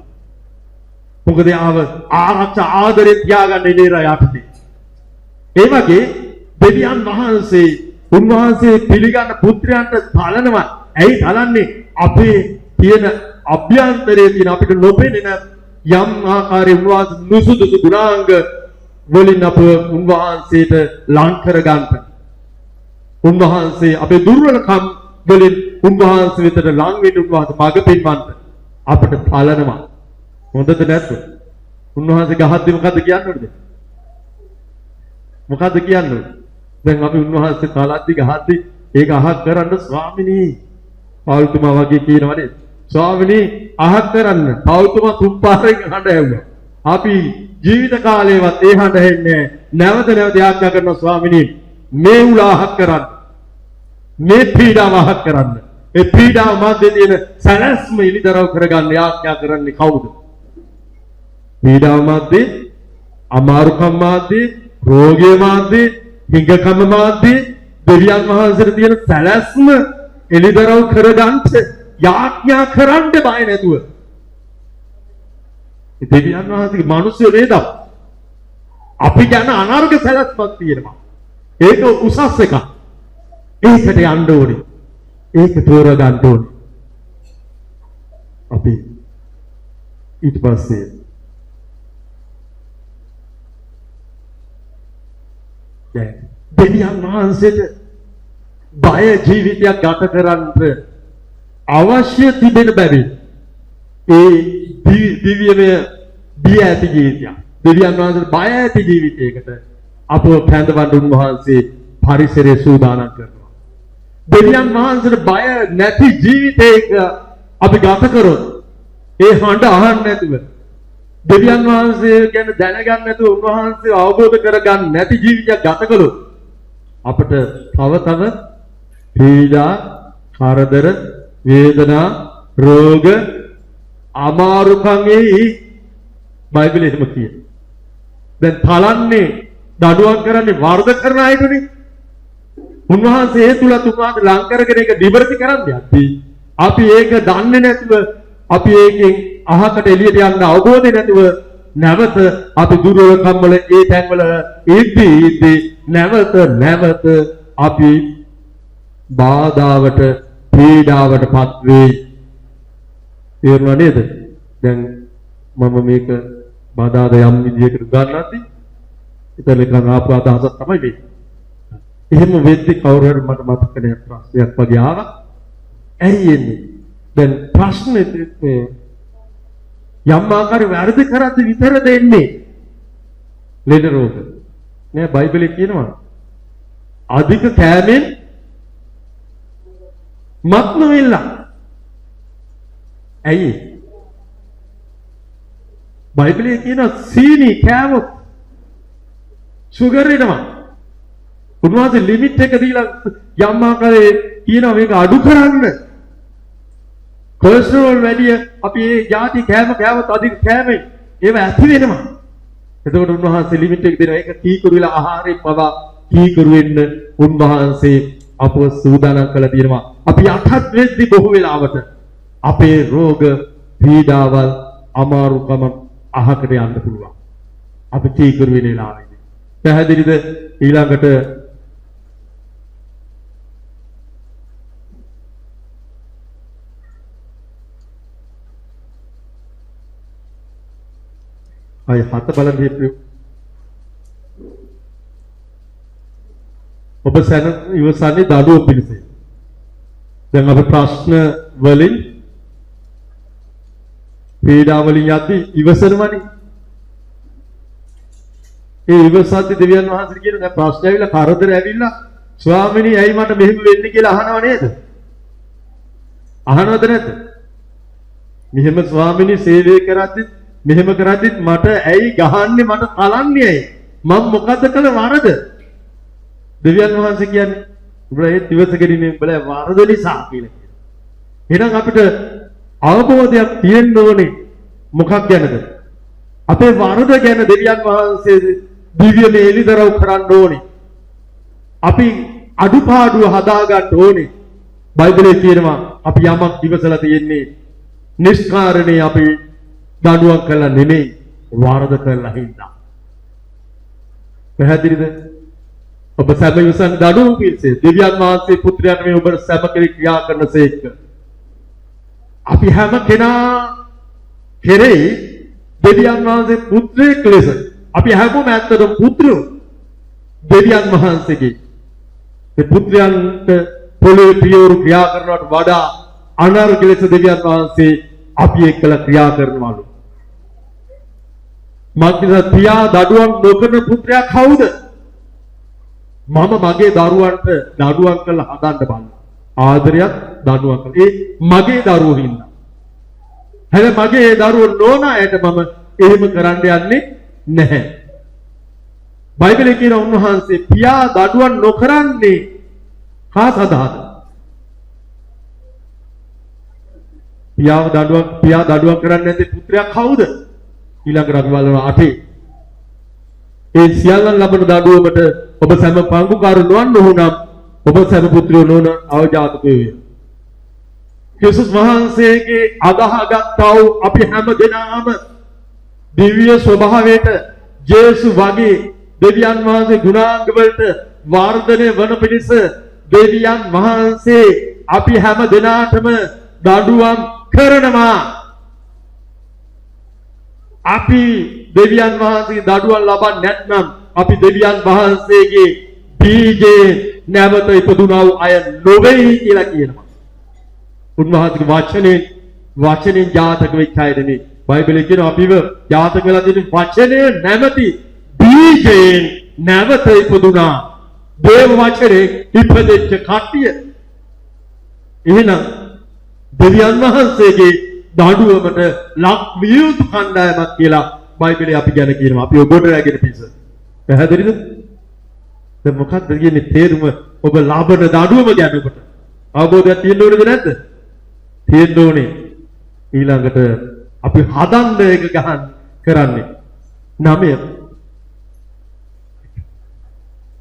මොකද ආව ආරක්ෂා ආදරේ තියාගන්න එඬේරා යටතේ. ඒ වගේ දෙවියන් වහන්සේ උන්වහන්සේ පිළිගන්න පුත්‍රයන්ට තලනවා. ඇයි තලන්නේ? අපේ තියෙන අභ්‍යන්තරයේ තියෙන අපිට නොපෙනෙන යම් ආකාරයේ උන්වහන්සේ නුසුදුසු ගුණාංග වලින් අප උන්වහන්සේට ලං කර ගන්නට. උන්වහන්සේ අපේ දුර්වලකම් වලින් උන්වහන්සේ වෙතට ලං වෙන්න උන්වහන්සේ මඟ පෙන්වන්නට අපට පලනවා. හොඳද නැද්ද? උන්වහන්සේ ගහද්දි මොකද්ද කියන්නේ? මොකද්ද කියන්නේ? දැන් අපි උන්වහන්සේ තලද්දි ගහද්දි ඒක අහක් කරන්න ස්වාමිනී පෞල්තුමා වගේ කියනවනේ. ස්වාමිනී අහක් කරන්න. පෞල්තුමා තුන් පාරෙන් හඬ ඇහුවා. අපි ජීවිත කාලේවත් ඒ හඬ හෙන්නේ නැවත නැවත ආඥා කරන ස්වාමිනී මේ උලාහක් කරන්න. මේ පීඩාව අහක් කරන්න. ඒ පීඩාව මැදේ තියෙන සැලැස්ම ඉලිදරව් කරගන්න ආඥා කරන්නේ කවුද? පීඩාව මැදේ, අමාරුකම් මැදේ, රෝගය මැදේ, හිඟකම මැදේ දෙවියන් වහන්සේට තියෙන සැලැස්ම එලිදරව් කරගන්න යාඥා කරන්න බය නැතුව. දෙවියන් වහන්සේගේ මිනිස්සු නේද? අපි ගැන අනර්ග සැලැස්මක් තියෙනවා. ඒක උසස් එකක්. ඒකට යන්න ඕනේ. ඒක තෝරා ගන්න ඕනේ. අපි ඊට පස්සේ දෙවියන් වහන්සේට බය ජීවිතයක් ගත කරන්න අවශ්‍ය තිබෙන බැරි ඒ දිව්‍යමය බිය ඇති ජීවිතයක්. දෙවියන් වහන්සේට බය ඇති ජීවිතයකට අපව පැඳවන්න උන්වහන්සේ පරිසරය සූදානම් කරනවා. දෙවියන් වහන්සේට බය නැති ජීවිතයක අපි ගත කරොත් ඒ හඬ අහන්න නැතුව දෙවියන් වහන්සේ ගැන දැනගන්න නැතුව උන්වහන්සේ අවබෝධ කරගන්න නැති ජීවිතයක් ගත කළොත් අපට තව පීඩා, කරදර, වේදනා, රෝග, අමාරුකම් එයි. බයිබලයේ එහෙම කියනවා. දැන් තලන්නේ දඩුවම් කරන්නේ වර්ධ කරන අයටනේ. උන්වහන්සේ ඒ තුලත් උන්වහන්සේ ලං කරගෙන ඒක නිවර්ති කරන්නේ. අපි ඒක දන්නේ නැතුව අපි ඒකෙන් අහකට එළියට යන්න අවබෝධය නැතුව නැවත අපි දුර්වලකම් වල ඒ තැන්වල ඉද්දී නැවත අපි බාධාවට පීඩාවටපත් වෙයි. තේරුණා නේද? දැන් මම මේක බදාද යම් විදියකට ගන්නත් ඉතින් කන ආපු අදහසක් තමයි මේ. එහෙම වෙද්දි කවුරු හරි මට මතක නැහැ ප්‍රශ්නයක් වගේ ආවා. ඇයි එන්නේ? දැන් ප්‍රශ්නේ යම් ආකාරي වැරදි කරද්දි විතරද එන්නේ? ලෙඩ රෝග. නෑ බයිබලයේ කියනවා අධික කෑමෙන් මත් නොවෙලා. ඇයි? බයිබලයේ කියනවා සීනි කෑවොත් සුගර් එනවා. උන්වහන්සේ ලිමිට් එක දීලා යම් ආකාරයේ කියනවා මේක අඩු කරන්න. කොලෙස්ටරෝල් වැඩි අපි මේ ಜಾති කෑම කෑවොත් අධික කෑමෙන් ඒව ඇති වෙනවා. එතකොට උන්වහන්සේ ලිමිට් එක දෙනවා. ඒක කීකරු වෙලා ආහාරයෙන් පවා කීකරු වෙන්න උන්වහන්සේ අපව සූදානම් කළා තියෙනවා. අපි යටත් වෙද්දි බොහෝ වෙලාවට අපේ රෝග පීඩාවල් අමාරුකම අහකට යන්න පුළුවන්. අපි කීකරු වෙන වෙලාවෙදී. පැහැදිලිද? ඊළඟට අය හත බලන් හිටියු. ඔබ සැන ඉවසන්නේ දඩුව පිණිසයි. දැන් අපි ප්‍රශ්න වලින් පීඩා වලින් යද්දි ඉවසනවනේ. ඒ ඉවසද්දි දෙවියන් වහන්සේ කියන දැන් ප්‍රශ්න ඇවිල්ලා කරදර ඇවිල්ලා ස්වාමිනී ඇයි මට මෙහෙම වෙන්නේ කියලා අහනව නේද? අහනවද නැද්ද? මෙහෙම ස්වාමිනී සේවය කරද්දි මෙහෙම කරද්දිත් මට ඇයි ගහන්නේ මට කලන්නේ ඇයි? මම මොකද්ද කළ වරද? දෙවියන් වහන්සේ කියන්නේ උඹලා ඒ දිවසකදී මේ උඹලා වරද නිසා කියලා කියනවා. එහෙනම් අපිට අවබෝධයක් තියෙන්න ඕනේ මොකක් ගැනද? අපේ වරද ගැන දෙවියන් වහන්සේ දිව්‍යමය එළිදරව් කරන්න ඕනේ. අපි අඩුපාඩු හදා ගන්න ඕනේ. බයිබලයේ කියනවා අපි යමක් ඉවසලා තියෙන්නේ නිෂ්කාරණේ අපි දඬුවම් කළා නෙමෙයි වරද කළා හින්දා. පැහැදිලිද? ඔබ සැම ඉවසන් දඬුවම් පිළිසේ දෙවියන් වහන්සේ පුත්‍රයන් මේ ඔබ සැම කෙරෙහි ක්‍රියා කරනසේක. අපි හැම කෙනා කෙරෙහි දෙවියන් වහන්සේ පුත්‍රයෙක් ලෙස අපි හැමෝම ඇත්තටම පුත්‍රයෝ දෙවියන් වහන්සේගේ ඒ පුත්‍රයන්ට පොළොවේ පියවරු ක්‍රියා කරනවට වඩා අනර්ග ලෙස දෙවියන් වහන්සේ අපි එක්කලා ක්‍රියා කරනවලු. මක්නිසා පියා දඩුවම් නොකරන පුත්‍රයා කවුද? මම මගේ දරුවන්ට දඩුවම් කරලා හදන්න බලනවා. ආදරයක් දඩුවම් කරලා. ඒ මගේ දරුවෝ හින්දා. හැබැයි මගේ දරුවෝ නෝනායට මම එහෙම කරන්න යන්නේ නැහැ. බයිබලයේ කියන උන්වහන්සේ පියා දඩුවම් නොකරන්නේ කා සදාද? පියා දඩුවම් කරන්නේ නැති පුත්‍රයා කවුද? ඊළඟට අපි බලනවා 8. ඒ සියල්ලන් ලබන දඩුවමට ඔබ සෑම පංගුකාරු නොවන්න උනම් ඔබ සෑම පුත්‍රයෝ නොවන අවජාතකයෝ වේ. යේසුස් වහන්සේගේ අදහාගත්තා වූ අපි හැම දෙනාම දිව්‍ය ස්වභාවයට ජේසු වගේ දෙවියන් වහන්සේ ගුණාංග වලට වර්ධනය වන පිණිස දෙවියන් වහන්සේ අපි හැම දෙනාටම දඩුවම් කරනවා. අපි දෙවියන් වහන්සේගේ දඩුවම් ලබන්නේ නැත්නම් අපි දෙවියන් වහන්සේගේ බීජේ නැවත ඉපදුනා වූ අය නොවේයි කියලා කියනවා. උන්වහන්සේගේ වචනෙන් ජාතක වෙච්ච අය නෙමෙයි. බයිබලයේ කියනවා අපිව ජාතක වෙලා තියෙන වචනේ නැමැති බීජයෙන් නැවත ඉපදුනා දේව වචනේ ඉපදෙච්ච කට්ටිය. එහෙනම් දෙවියන් වහන්සේගේ දඬුවමට ලක් විය යුතු කණ්ඩායමක් කියලා බයිබලයේ අපි ගැන කියනවා. අපි ඔබට රැගෙන පිස. පැහැදිලිද? දැන් මොකක්ද කියන්නේ තේරුම ඔබ ලබන දඬුවම ගැන ඔබට අවබෝධයක් තියෙන්න ඕනේද නැද්ද? තියෙන්න ඕනේ. ඊළඟට අපි හදන්න එක ගහන්න කරන්නේ 9.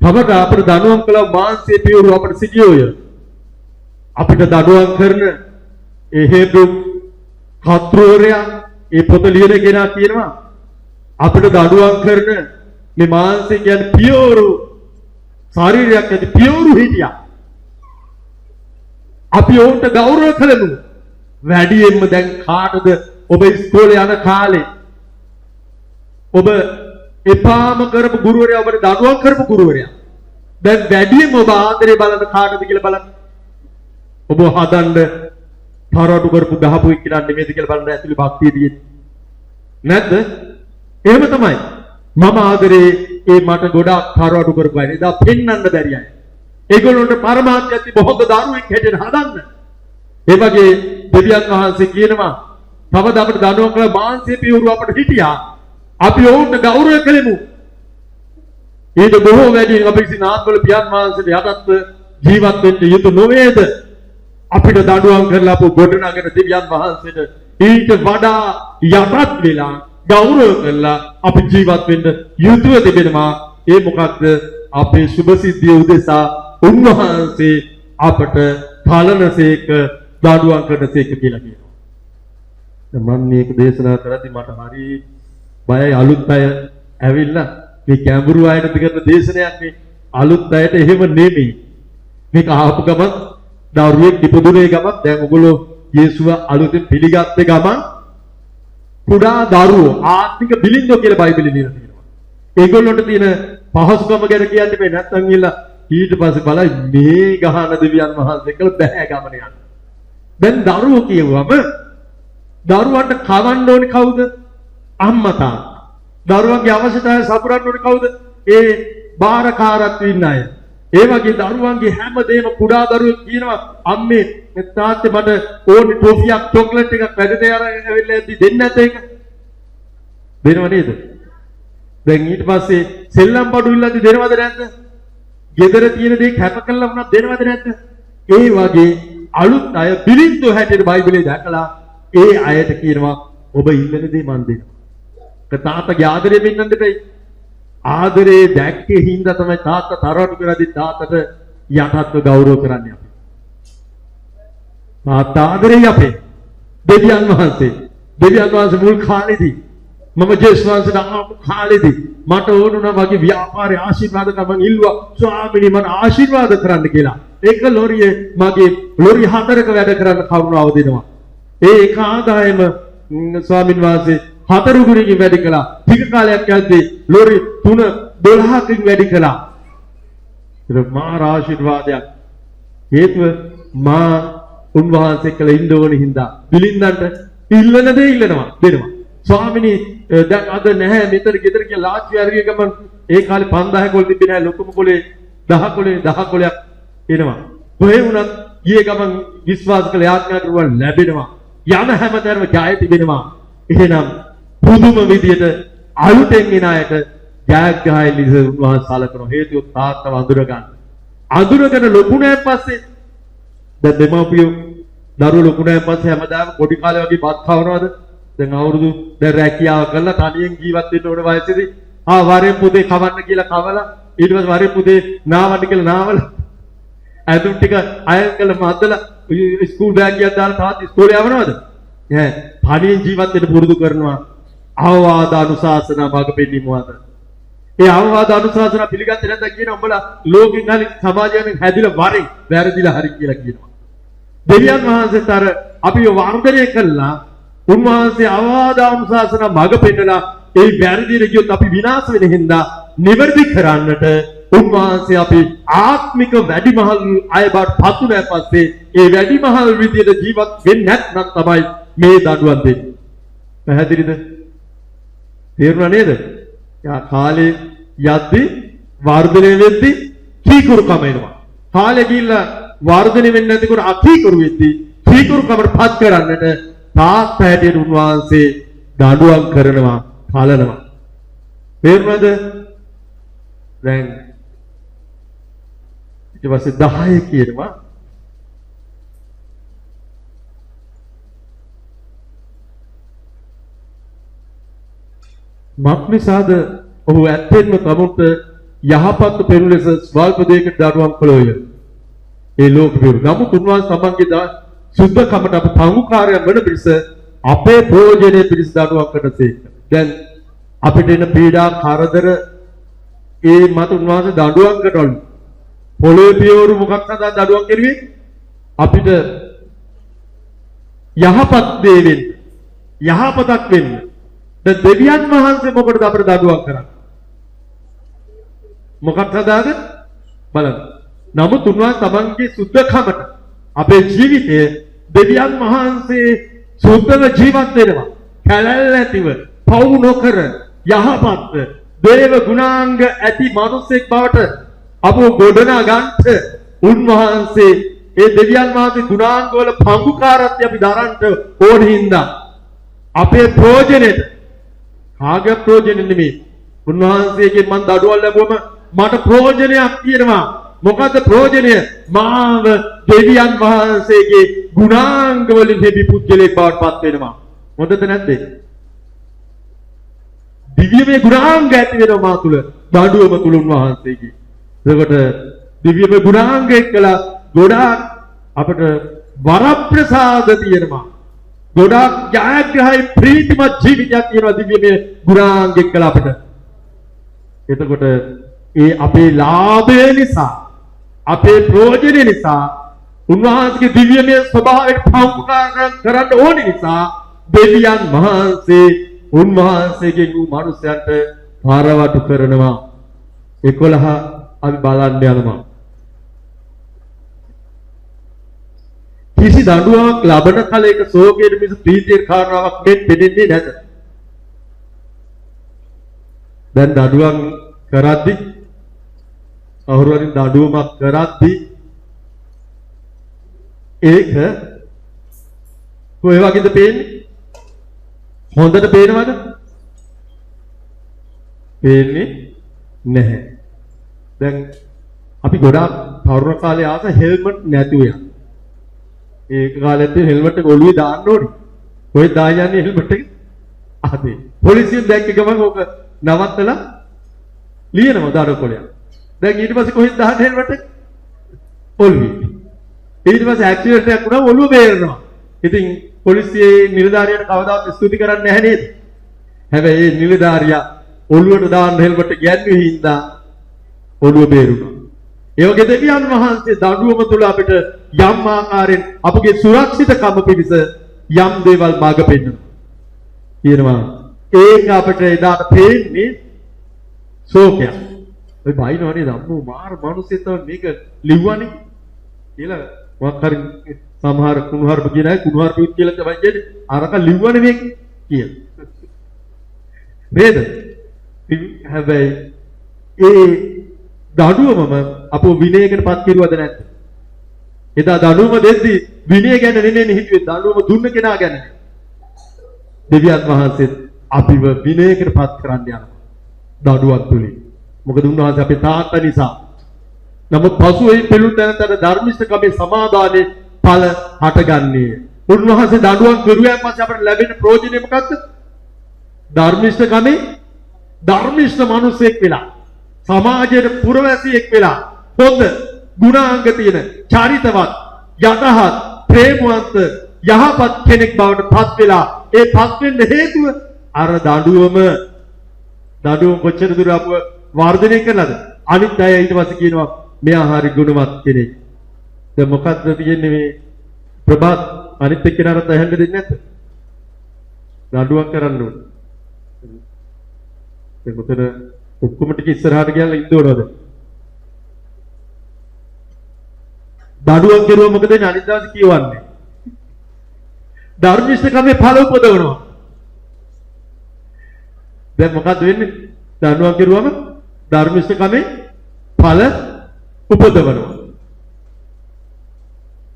අපට අපිට දඬුවම් කළා මාංශයේ පියවරු අපිට සිටියෝය. අපිට දඬුවම් කරන ඒ හේතු කතුරයා ඒ පොත ලියන කෙනා කියනවා අපිට දඬුවම් කරන මේ මාංශය කියන්නේ පියවරු ශරීරයක් ඇති පියවරු හිටියා. අපි ඔවුන්ට ගෞරව කළමු. වැඩියෙන්ම දැන් කාටද ඔබ ඉස්කෝලේ යන කාලේ ඔබ එපාම කරපු ගුරුවරයා ඔබට දඬුවම් කරපු ගුරුවරයා. දැන් වැඩියෙන් ඔබ ආදරේ බලන කාටද කියලා බලන්න. ඔබ හදන්න තරවටු කරපු ගහපු එක්කෙනා නෙමෙයිද කියලා බලන්න ඇතුලේ භක්තිය තියෙන්නේ. නැද්ද? එහෙම තමයි. මම ආදරේ ඒ මට ගොඩාක් තරවටු කරපු අය. එදා පෙන්වන්න බැරි අය. ඒගොල්ලන්ට පරමාර්ථයත් බොහොම දරුවෙක් හැටියට හදන්න. ඒ වගේ දෙවියන් වහන්සේ කියනවා තවද අපිට දඬුවම් කළ මාංශයේ පියවරු අපිට හිටියා. අපි ඔවුන්ට ගෞරව කළෙමු. ඊට බොහෝ වැඩියෙන් අපි විසින් ආත්මවල පියන් වහන්සේට යටත්ව ජීවත් වෙන්න යුතු නොවේද? අපිට දඬුවම් කරලා අපු ගොඩනගෙන දෙවියන් වහන්සේට ඊට වඩා යටත් වෙලා ගෞරව කරලා අපි ජීවත් වෙන්න යුතුව තිබෙනවා. ඒ මොකක්ද? අපේ සුභ සිද්ධිය උදෙසා උන්වහන්සේ අපට පාලනසේක දඬුවම් කරනසේක කියලා කියනවා. මම මේක දේශනා කරද්දී මට හරි බයයි. අලුත් අය ඇවිල්ලා මේ කැඹුරු අයට කරන දේශනයක් මේ අලුත් අයට එහෙම නෙමෙයි. මේක ආපු ගමන් දරුවෙක් ඉපදුනේ ගමන් දැන් ඔයගොල්ලෝ යේසුව අලුතෙන් පිළිගත්තේ ගමන් කුඩා දරුවෝ ආත්මික බිලින්දෝ කියලා බයිබලෙ ලියලා තියෙනවා. ඒගොල්ලන්ට තියෙන පහසුකම ගැන කියන්න බෑ. නැත්නම් ගිහලා ඊට පස්සේ බලයි මේ ගහන දෙවියන් වහන්සේ කියලා බෑ ගමන යන්න. දැන් දරුවෝ කියවම දරුවන්ට කවන්න ඕනේ කවුද? අම්මා තාත්තා. දරුවන්ගේ අවශ්‍යතාවය සපුරන්න ඕනේ කවුද? ඒ බාරකාරත්වයේ ඉන්න අය. ඒ වගේ දරුවන්ගේ හැමදේම කුඩා දරුවෙක් කියනවා අම්මේ තාත්තේ මට ඕනේ ටොෆියක් චොක්ලට් එකක් වැඩට ඇවිල්ලා ඇද්දි දෙන්න නැත ඒක. දෙනව නේද? දැන් ඊට පස්සේ සෙල්ලම් බඩු ඉල්ලද්දි දෙනවද නැද්ද? ගෙදර තියෙන දේ කැප කළා වුණා දෙනවද නැද්ද? ඒ වගේ අලුත් අය බිරිඳු හැටියට බයිබලයේ දැකලා ඒ අයට කියනවා ඔබ ඉල්ලන දේ මන් දෙනවා. තාත්තගේ ආදරේ වෙන්නන්න දෙයි. ආදරේ දැක්කේ හින්දා තමයි තාත්තා තරවටු කරද්දි තාත්තට යටත්ව ගෞරව කරන්නේ අපි. තාත්තා ආදරේ අපේ දෙවියන් වහන්සේ මුල් කාලේදී මම ජේසුස් වහන්සේට ආපු කාලේදී මට ඕනුණා වගේ ව්‍යාපාරේ ආශිර්වාද කරමන් ඉල්ලුවා ස්වාමීනි මට ආශිර්වාද කරන්න කියලා. ඒක ලොරියේ මගේ ලොරි 4ක වැඩ කරන්න කරුණාව දෙනවා. ඒ එක ආදායම ස්වාමීන් වහන්සේ 4 ගුණකින් වැඩි කළා. ටික කාලයක් යද්දී ලොරි 3-12කින් වැඩි කළා. ඒක මා ආශිර්වාදයක්. හේතුව මා උන්වහන්සේ කළ ඉන්න ඕන හින්දා බිලින්දන්ට ඉල්ලන දේ ඉල්ලනවා දෙනවා. ස්වාමිනී දැන් අද නැහැ මෙතන ගෙදර කියලා ලාච්චි අරගෙන ගමන් ඒ කාලේ 5000 කොළ තිබ්බේ නැහැ ලොකුම කොලේ 10 කොලයක් එනවා. කොහේ වුණත් ගියේ ගමන් විශ්වාස කළ යාඥා කරුවා ලැබෙනවා. යන හැමතැනම ජය තිබෙනවා. එහෙනම් පුදුම විදියට අලුතෙන් එන අයට ජයග්‍රහයි ලෙස උන්වහන්සේ සලකන හේතුව තාත්තව අඳුරගෙන ලොකු නෑන් පස්සේ දැන් දෙමාපියෝ දරුවෝ ලොකු නෑන් පස්සේ හැමදාම පොඩි කාලේ වගේ බත් කවනවද? දැන් අවුරුදු දැන් රැකියාව කරලා තනියෙන් ජීවත් වෙන්න ඕන වයසේදී වරෙන් පුතේ කවන්න කියලා කවලා ඊට පස්සේ වරෙන් පුතේ නාවන්න කියලා නාවලා ඇඳුම් ටික අයන් කළ මද්දලා ස්කූල් බෑග් එකක් දාලා තාත් ඉස්කෝලේ යවනවද? තනියෙන් ජීවත් වෙන්න පුරුදු කරනවා. අවවාද අනුශාසනා මඟ පෙන්වීමවද? ඒ අවවාද අනුශාසනා පිළිගත්තේ නැත්නම් කියන උඹලා ලෝකෙන් හරි සමාජයෙන් හැදිලා වරෙන් වැරදිලා හරි කියලා කියනවා. දෙවියන් වහන්සේට අර අපිව වර්ධනය කළා උන්වහන්සේ අවවාද අනුශාසනා මඟ පෙන්නලා ඒ වැරදිට ගියොත් අපි විනාශ වෙන හින්දා නිවැරදි කරන්නට උන්වහන්සේ අපි ආත්මික වැඩිමහල් අය බවට පත් වුණා පස්සේ ඒ වැඩිමහල් විදියට ජීවත් වෙන්නේ නැත්නම් තමයි මේ දඬුවම් දෙන්නේ. පැහැදිලිද? තේරුණා නේද? යා කාලේ යද්දි වර්ධනය වෙද්දි කීකරුකම එනවා. කාලේ ගිහිල්ලා වර්ධනය වෙන්නේ නැතිකොට අකීකරු වෙද්දි කීකරුකමට පත් කරන්නට තාත්තා හැටියට උන්වහන්සේ දඬුවම් කරනවා, පාලනවා. තේරුණාද? දැන් ඊට පස්සේ 10 කියනවා මක්නිසාද ඔහු ඇත්තෙන්ම තමුන්ට යහපත් පෙරු ලෙස ස්වල්ප දෙයකට දඬුවම් කළෝය. ඒ ලෝක විරු නමුත් උන්වහන්සේ තමන්ගේ සුද්ධකමට අප තමුකාරයන් වන පිරිස අපේ ප්‍රයෝජනයේ පිරිස දඬුවම් කරනසේක. දැන් අපිට එන පීඩා කරදර ඒ මත උන්වහන්සේ දඬුවම් කරනවලු. පොළොවේ පියවරු මොකක් සඳහා දඬුවම් කරුවේ? අපිට යහපත් දේ වෙන්න, යහපතක් වෙන්න. දැන් දෙවියන් වහන්සේ මොකටද අපිට දඬුවම් කරන්නේ? මොකක්ද හදාගෙන බලන්න. නමුත් උන්වහන්සේ තමන්ගේ සුද්ධකමට අපේ ජීවිතය දෙවියන් වහන්සේ සුද්ධව ජීවත් වෙනවා. කැලැල් නැතිව, පව් නොකර, යහපත් දේව ගුණාංග ඇති මිනිසෙක් බවට අපව ගොඩනගා ගන්නට උන්වහන්සේ ඒ දෙවියන් වහන්සේ ගුණාංග වල පංගුකාරත්වය අපි දරන්න ඕන හින්දා අපේ ප්‍රයෝජනෙට කාගේ ප්‍රයෝජනෙ නෙමෙයි. උන්වහන්සේගෙන් මම දඩුවම් ලැබුවම මට ප්‍රයෝජනයක් තියෙනවා. මොකද ප්‍රයෝජනය? මාව දෙවියන් වහන්සේගේ ගුණාංග වලින් ලැබි පුද්ගලෙක් බවට පත් වෙනවා. හොඳද නැද්ද? දිව්‍යමය ගුණාංග ඇති වෙනවා මා තුල දඬුවම තුල උන්වහන්සේගේ. එතකොට දිව්‍යමය ගුණාංග එක්කලා ගොඩාක් අපට වරප්‍රසාද තියෙනවා. ගොඩාක් ජයග්‍රහයි ප්‍රීතිමත් ජීවිතයක් තියෙනවා දිව්‍යමය ගුණාංග එක්කලා අපට. එතකොට ඒ අපේ ලාභය නිසා අපේ ප්‍රයෝජන නිසා උන්වහන්සේගේ දිව්‍යමය ස්වභාවයට පංගුකාරකම් කරන්න ඕන නිසා දෙවියන් වහන්සේ උන්වහන්සේගේ මනුස්සයන්ට පාරවටු කරනවා. 11 අපි බලන්න යනවා. කිසි දඬුවමක් ලබන කල එක සෝකයේ මිස ප්‍රීතියේ කාරණාවක් දෙන්නේ නැත. දැන් දඬුවම් කරද්දි අවුරුවරින් දඬුවමක් කරද්දි ඒක කොයි වගේද පේන්නේ? හොඳට පේනවද? පේන්නේ නැහැ. දැන් අපි ගොඩාක් තරුණ කාලේ ආස හෙල්මට් නැතුව යන. ඒක කාලෙත් හෙල්මට් එක ඔළුවේ දාන්න ඕනේ. කොහෙද දායන්නේ හෙල්මට් එක? අහදී. පොලිසියෙන් දැක්ක ගමන් ඕක නවත්තලා ලියනවා දඩකොලයක්. දැන් ඊට පස්සේ කොහෙද දාන්නේ හෙල්මට් එක? ඔළුවේ. ඊට පස්සේ ඇක්සිඩන්ට් එකක් වුණාම ඔළුව බේරනවා. ඉතින් පොලිසියේ නිලධාරියාට කවදාවත් ස්තුති කරන්නේ නැහැ නේද? හැබැයි මේ නිලධාරියා ඔළුවට දාන්න හෙල්මට් එක ගැන්වුවේ හින්දා ඔළුව බේරුණා. ඒ වගේ දෙවියන් වහන්සේ දඬුවම තුල අපිට යම් ආකාරයෙන් අපගේ සුරක්ෂිතකම පිණිස යම් දේවල් මාර්ග පෙන්වනවා. කියනවා ඒක අපිට එදාට පේන්නේ ශෝකයක්. ඔය බයිනවනේ ධම්මෝ මාර මිනිස්සෙක් තමයි මේක ලිව්වනේ කියලා මොකක් හරි සමහර කුණුහරුප කියන අය කුණුහරුප කියලා තමයි කියන්නේ අරක ලිව්වනේ මේක කියලා. නේද? හැබැයි ඒ දඬුවමම අපෝ විනයකටපත් කෙරුවද නැද්ද? එදා දඬුවම දෙද්දි විනය ගැන නෙන්නේ හිතුවේ දඬුවම දුන්න කෙනා ගැන. දෙවියන් වහන්සේ අපිව විනයකටපත් කරන්න යනවා. දඬුවම් තුලින්. මොකද උන්වහන්සේ අපේ තාත්තා නිසා. නමුත් පසුවේ පිළිතුරු දැනතර ධර්මිෂ්ඨකමේ සමාදානයේ ඵල හටගන්නේ. උන්වහන්සේ දඬුවම් කරුවයන් පස්සේ අපට ලැබෙන ප්‍රයෝජනය මොකක්ද? ධර්මිෂ්ඨකමේ ධර්මිෂ්ඨ මිනිසෙක් වෙලා සමාජයේ පුරවැසියෙක් වෙලා හොඳ ගුණාංග තියෙන චරිතවත් යටහත් ප්‍රේමවන්ත යහපත් කෙනෙක් බවට පත් වෙලා ඒ පත් වෙන්න හේතුව අර දඬුවම කොච්චර දුර අපව වර්ධනය කළාද? අනිත් අය ඊට පස්සේ කියනවා මෙයා හරි ගුණවත් කෙනෙක්. දැන් මොකක්ද තියෙන්නේ මේ ප්‍රභාත් අනිත් එක්කෙනාට ඇහෙන්න දෙන්නේ නැද්ද? දඬුවම් කරන්න ඕනේ. ඒ මොකද ඔක්කොම ටික ඉස්සරහට ගියලා ඉන්න ඕනද? දඬුවම් කරුවා මොකද අනිත් දවසේ කියවන්නේ? ධර්මිෂ්ඨකමේ ඵල උපදවනවා. දැන් මොකද්ද වෙන්නේ? දඬුවම් කරුවම ධර්මිෂ්ඨකමේ ඵල උපදවනවා.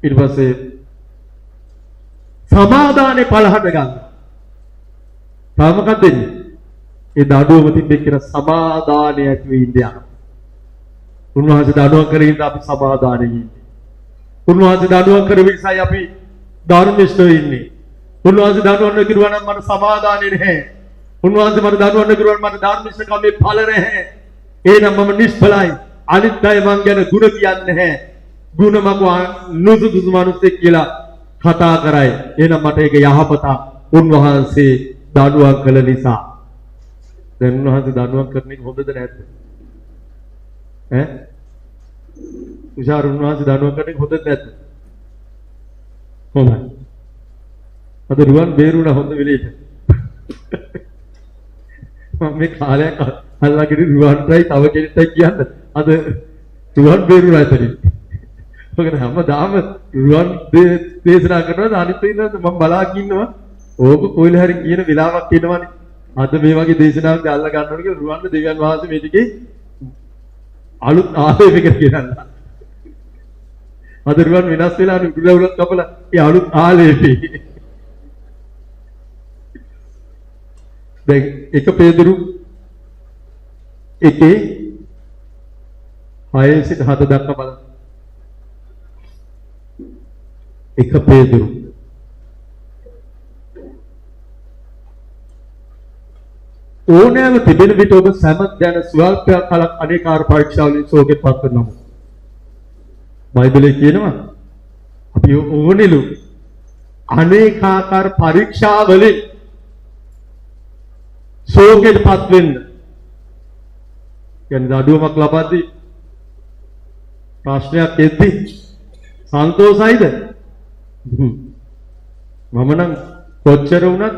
ඊට පස්සේ සමාදානේ ඵල හට ගන්නවා. තව මොකක්ද වෙන්නේ? ඒ දඬුවම තිබෙන්න කියලා සමාදානය ඇති වෙ ඉන්න යනවා. උන්වහන්සේ දඬුවම් කරේ ඉඳලා අපි සමාදානෙ ඉන්නේ. උන්වහන්සේ දඬුවම් කරේ විසයි අපි ධර්මිෂ්ඨව ඉන්නේ. උන්වහන්සේ දඬුවම් කරුවා නම් මට සමාදානෙ නැහැ. උන්වහන්සේ මට දඬුවම් කරුවා නම් මට ධර්මිෂ්ඨකමේ ඵල නැහැ. එහෙනම් මම නිෂ්ඵලයි. අනිත් අය මං ගැන ಗುಣ කියන්නේ නැහැ. ಗುಣ මග නුසුදුසු මිනිස්සෙක් කියලා කතා කරයි. එහෙනම් මට ඒක යහපත උන්වහන්සේ දඬුවම් කළ නිසා. දැන් උන්වහන්සේ දඬුවම් කරන එක හොඳද නැද්ද? ඈ? උෂාර උන්වහන්සේ දඬුවම් කරන එක හොඳද නැද්ද? හොඳයි. අද රුවන් බේරුණා හොඳ වෙලෙට. මම මේ කාලයක් අල්ලගෙන රුවන්ටයි තව කෙනෙක්ටයි කියන්න. අද රුවන් බේරුණා ඇතරින්. මොකද හැමදාම රුවන් දේශනා කරනවා අනිත් ඉන්නත් මම බලාගෙන ඉන්නවා. ඕක කොයිල හරි කියන වෙලාවක් එනවනේ. අද මේ වගේ දේශනාවක් අල්ල ගන්න ඕනේ කියලා රුවන් දෙවියන් වහන්සේ මේ ටිකේ අලුත් ආලේපයකට කියනවා. අද රුවන් වෙනස් වෙලා උඩුලවුලක් කපලා ඒ අලුත් ආලේපේ. දැන් එක පේදුරු එකේ 6 සිට 7 දක්වා බලන්න. එක පේදුරු ඕනෑම තිබෙන විට ඔබ සෑම දැන ස්වල්පයක් කලක් අනේකාර පරීක්ෂාවලින් සෝකෙත් පත් කරනවා. බයිබලයේ කියනවා අපි ඕනෙලු අනේකාකාර පරීක්ෂාවලින් සෝකෙත් පත් වෙන්න. කියන්නේ දඩුවමක් ලබද්දී ප්‍රශ්නයක් එද්දී සන්තෝෂයිද? මම නම් කොච්චර වුණත්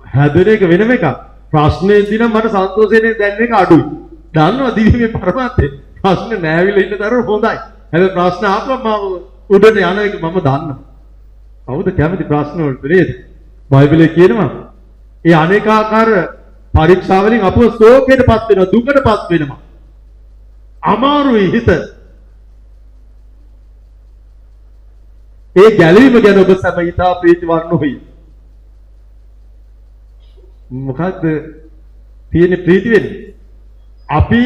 හැදෙන එක වෙනම එකක්. ප්‍රශ්නේදී නම් මට සන්තෝෂෙන්නේ දැනෙන එක අඩුයි. දන්නවා දිවිමේ පරමාර්ථය. ප්‍රශ්න නෑවිලා ඉන්න තරම හොඳයි. හැබැයි ප්‍රශ්න ආපුවම මම උඩට යන එක මම දන්නවා. කවුද කැමති ප්‍රශ්න වලට නේද? බයිබලයේ කියනවා ඒ අනේකාකාර පරීක්ෂාවලින් අපව ශෝකයටපත් වෙනවා, දුකටපත් වෙනවා. අමාරුයි හිත. ඒ ගැලවීම ගැන ඔබ සැම ඉතා ප්‍රීතිවන්ත වෙයි. මොකක්ද තියෙන ප්‍රීති වෙන්නේ? අපි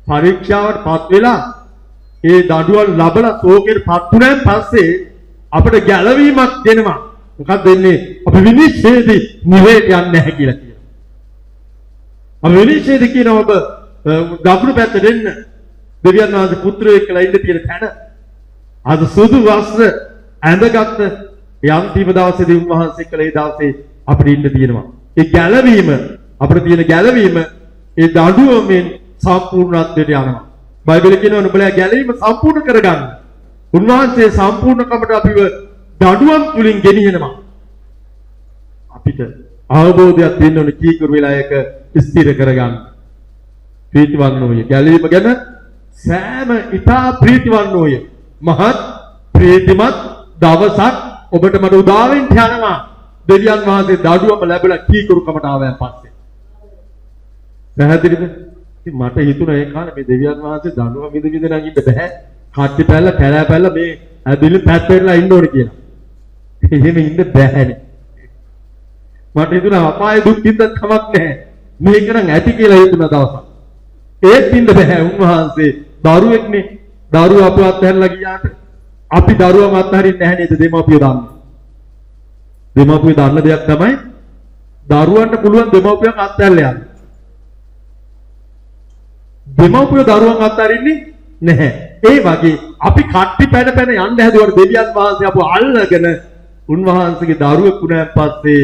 පරීක්ෂාවට පත් වෙලා ඒ දඩුවම් ලැබලා ශෝකයටපත් වුණාන් පස්සේ අපිට ගැලවීමක් දෙනවා. මොකක්ද දෙන්නේ? අපි විනිශ්චයේදී නිවේට යන්නේ නැහැ කියලා කියනවා. අපි විනිශ්චයේදී කියනවා ඔබ දකුණු පැත්තට එන්න. දෙවියන් වහන්සේ පුත්‍රයෙක් කියලා ඉන්න තියෙන තැන. අද සුදු වස්ත්‍ර ඇඳගත්ත ඒ අන්තිම දවසේදී උන්වහන්සේ කළ ඒ දවසේ අපිට ඉන්න තියෙනවා. ඒ ගැලවීම අපිට තියෙන ගැලවීම ඒ දඬුවමෙන් සම්පූර්ණත්වයට යනවා. බයිබලයේ කියනවා නුඹලා ගැලවීම සම්පූර්ණ කරගන්න. උන්වහන්සේ සම්පූර්ණකමට අපිව දඬුවම් තුලින් ගෙනියනවා. අපිට අවබෝධයක් තියෙන්න ඕනේ කීකරු වෙලා ඒක ස්ථිර කරගන්න. ප්‍රීතිවන්ත නොවේ. ගැලවීම ගැන සෑම ඊටා ප්‍රීතිවන්ත නොවේ. මහත් ප්‍රීතිමත් දවසක් ඔබට මට උදාවෙන් යනවා. දෙවියන් වහන්සේ දඩුවම ලැබලා කීකරුකමට ආවයන් පස්සේ. පැහැදිලිද? ඉතින් මට හිතුණා ඒ කාලේ මේ දෙවියන් වහන්සේ දඩුවම විඳින්න ඉන්න බෑ. කට්ටි පැල්ල කැලෑ පැල්ල මේ ඇදිලි පැත් වෙලා ඉන්න ඕනේ කියලා. එහෙම ඉන්න බෑනේ. මට හිතුණා අපායේ දුක් විඳත් කමක් නැහැ. මේක නම් ඇති කියලා හිතුණා දවසක්. ඒත් ඉන්න බෑ. උන්වහන්සේ දරුවෙක්නේ. දරුවා අපව අත්හැරලා ගියාට අපි දරුවම අත්හරින්නේ නැහැ නේද දෙමාපියෝ දන්නේ. දෙමාපියෝ දන්න දෙයක් තමයි දරුවන්ට පුළුවන් දෙමාපියන් අත්හැරලා යන්න. දෙමාපියෝ දරුවන් අත්හරින්නේ නැහැ. ඒ වගේ අපි කට්ටි පැන පැන යන්න හැදුවට දෙවියන් වහන්සේ අපව අල්ලගෙන උන්වහන්සේගේ දරුවෙක් වුණාන් පස්සේ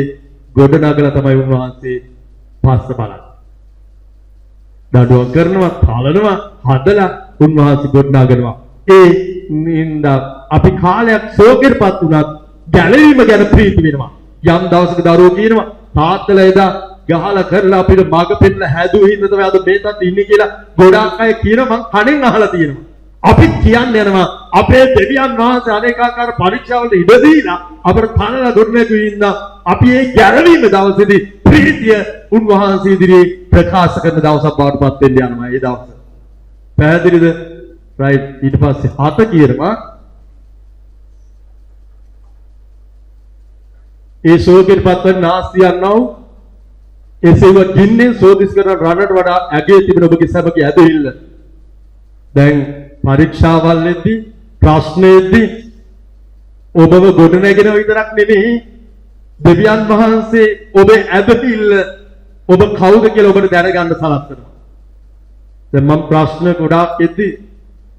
ගොඩනගලා තමයි උන්වහන්සේ පස්ස බලන්නේ. දඩුවම් කරනවා, තලනවා, හදලා උන්වහන්සේ ගොඩනගනවා. ඒ නින්දා අපි කාලයක් ශෝකෙටපත් වුණත් ගැලවීම ගැන ප්‍රීති වෙනවා. යම් දවසක දරුවෝ කියනවා තාත්තලා එදා ගහලා කරලා අපිට මග පෙන්නලා හැදුව හින්දා තමයි අද මේ තත් ඉන්නේ කියලා ගොඩාක් අය කියනවා. මං කණෙන් අහලා තියෙනවා. අපි කියන්නේ යනවා අපේ දෙවියන් වහන්සේ අනේකාකාර පරීක්ෂාවලට ඉඩ දීලා අපට තනලා දුන්නේකු ඉඳලා අපි ඒ ගැලවීම දවසේදී ප්‍රීතිය උන්වහන්සේ ඉදිරියේ ප්‍රකාශ කරන දවසක් බවට පත් වෙන්න යනවා. ඒ දවස පැහැදිලිද? right. ඊට පස්සේ හත කියනවා ඒ ශෝකෙටපත් වන නාස්තියන්ව එසේව ගින්නෙන් සෝදිස් කරන රණට වඩා ඇගේ තිබෙන ඔබගේ සැපකේ ඇදහිල්ල. දැන් පරීක්ෂාවල්ෙදී ප්‍රශ්නේදී ඔබව ගොඩනැගෙන විතරක් නෙමෙයි දෙවියන් වහන්සේ ඔබේ ඇදහිල්ල ඔබ කවුද කියලා ඔබට දැනගන්න සලස්වනවා. දැන් මම ප්‍රශ්න ගොඩාක් එද්දී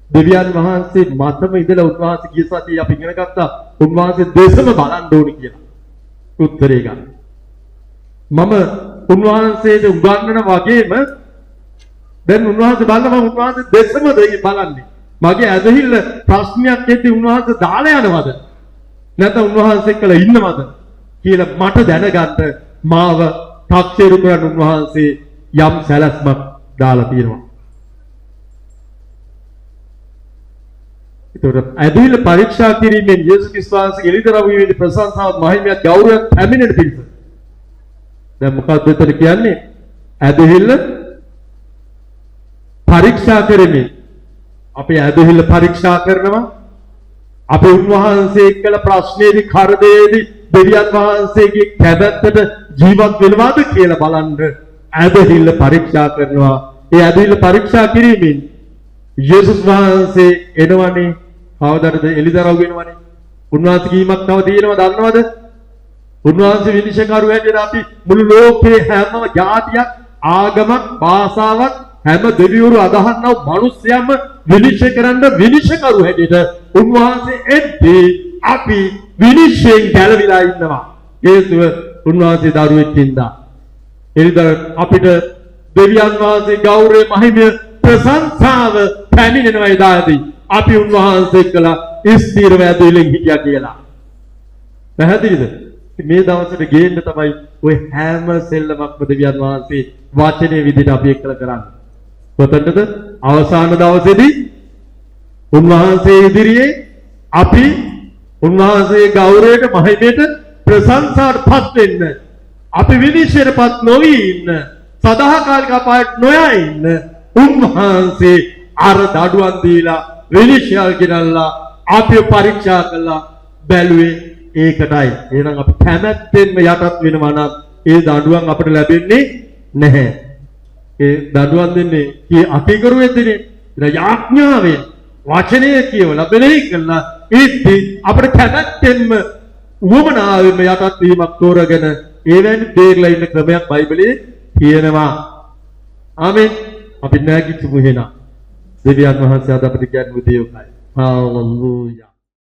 දෙවියන් වහන්සේ මතම ඉඳලා උන්වහන්සේ ගිය සතියේ අපි ඉගෙන ගත්තා උන්වහන්සේ දෙසම බලන්න ඕනේ කියලා. උත්තරේ ගන්න. මම උන්වහන්සේට උගන්වන වගේම දැන් උන්වහන්සේ බලනවා උන්වහන්සේ දෙසම දෙයි බලන්නේ. මගේ ඇදහිල්ල ප්‍රශ්නයක් ඇති උන්වහන්සේ දාලා යනවද? නැත්නම් උන්වහන්සේ කළ ඉන්නවද කියලා මට දැනගන්න මාව තාක්ෂේරු කරන උන්වහන්සේ යම් සැලැස්මක් දාලා තියෙනවා. ඒතකොට ඇදහිල්ල පරීක්ෂා කිරීමෙන් යේසුස් ක්‍රිස්තුස් වහන්සේගේ එළිදරව් වීමේ ප්‍රශංසාවත් මහිමයත් ගෞරවයත් පැමිණෙන පිණිස. දැන් මොකක්ද එතන කියන්නේ? ඇදහිල්ල පරීක්ෂා කරමින් අපි ඇදහිල්ල පරීක්ෂා කරනවා. අපි උන්වහන්සේ කළ ප්‍රශ්නේදී කරදරේදී දෙවියන් වහන්සේගේ කැමැත්තට ජීවත් වෙනවාද කියලා බලන්න ඇදහිල්ල පරීක්ෂා කරනවා. ඒ ඇදහිල්ල පරීක්ෂා කිරීමෙන් යේසුස් වහන්සේ එනවනේ කවදාද එළිදරව් වෙනවනේ. උන්වහන්සේ කීමක් තව තියෙනවද දන්නවද? උන්වහන්සේ විනිශ්චයකරු හැටියට අපි මුළු ලෝකේ හැම ජාතියක් ආගමක් භාෂාවක් හැම දෙවිවරු අදහන්නව මිනිස්යම විනිශ්චය කරන්න විනිශ්චයකරු හැටියට උන්වහන්සේ එද්දී අපි විනිශ්චයෙන් ගැලවිලා ඉන්නවා. හේතුව උන්වහන්සේ දරුවෙක් ඉඳා. එළිදර අපිට දෙවියන් වහන්සේ ගෞරවය මහිමය ප්‍රශංසාව පැමිණෙනවා එදාදී. අපි උන්වහන්සේ කළා ස්ථිරව ඇදහිල්ලෙන් හිටියා කියලා. පැහැදිලිද? මේ දවසට ගේන්න තමයි ඔය හැම සෙල්ලමක්ම දෙවියන් වහන්සේ වචනේ විදිහට අපි එක්කලා කරන්නේ. කොතනද? අවසාන දවසේදී උන්වහන්සේ ඉදිරියේ අපි උන්වහන්සේ ගෞරවයට මහිමයට ප්‍රශංසාටපත් වෙන්න, අපි විනිශ්චයටපත් නොවි ඉන්න, සදාකාලික අපායට නොයා ඉන්න උන්වහන්සේ අර දඩුවම් දීලා විනිශ්චය ගෙනල්ලා අපි පරීක්ෂා කළා බැලුවේ ඒකටයි. එහෙනම් අපි කැමැත්තෙන්ම යටත් වෙනවා නම් ඒ දඩුවම් අපිට ලැබෙන්නේ නැහැ. ඒ දඩුවම් දෙන්නේ කී අතිකරුවෙද්දී යාඥාවෙන් වචනය කියවලා බෙලෙයි කළා ඒත් අපිට කැමැත්තෙන්ම උවමනාවෙන්ම යටත් වීමක් තෝරගෙන ඒවෙන් දෙයලා ඉන්න ක්‍රමයක් බයිබලයේ කියනවා. ආමෙන්. අපි නැගිටිමු එහෙනම්. දෙවියන් වහන්සේ අද අපිට කියන්නේ දේ උකයි. හාලෙලූයා.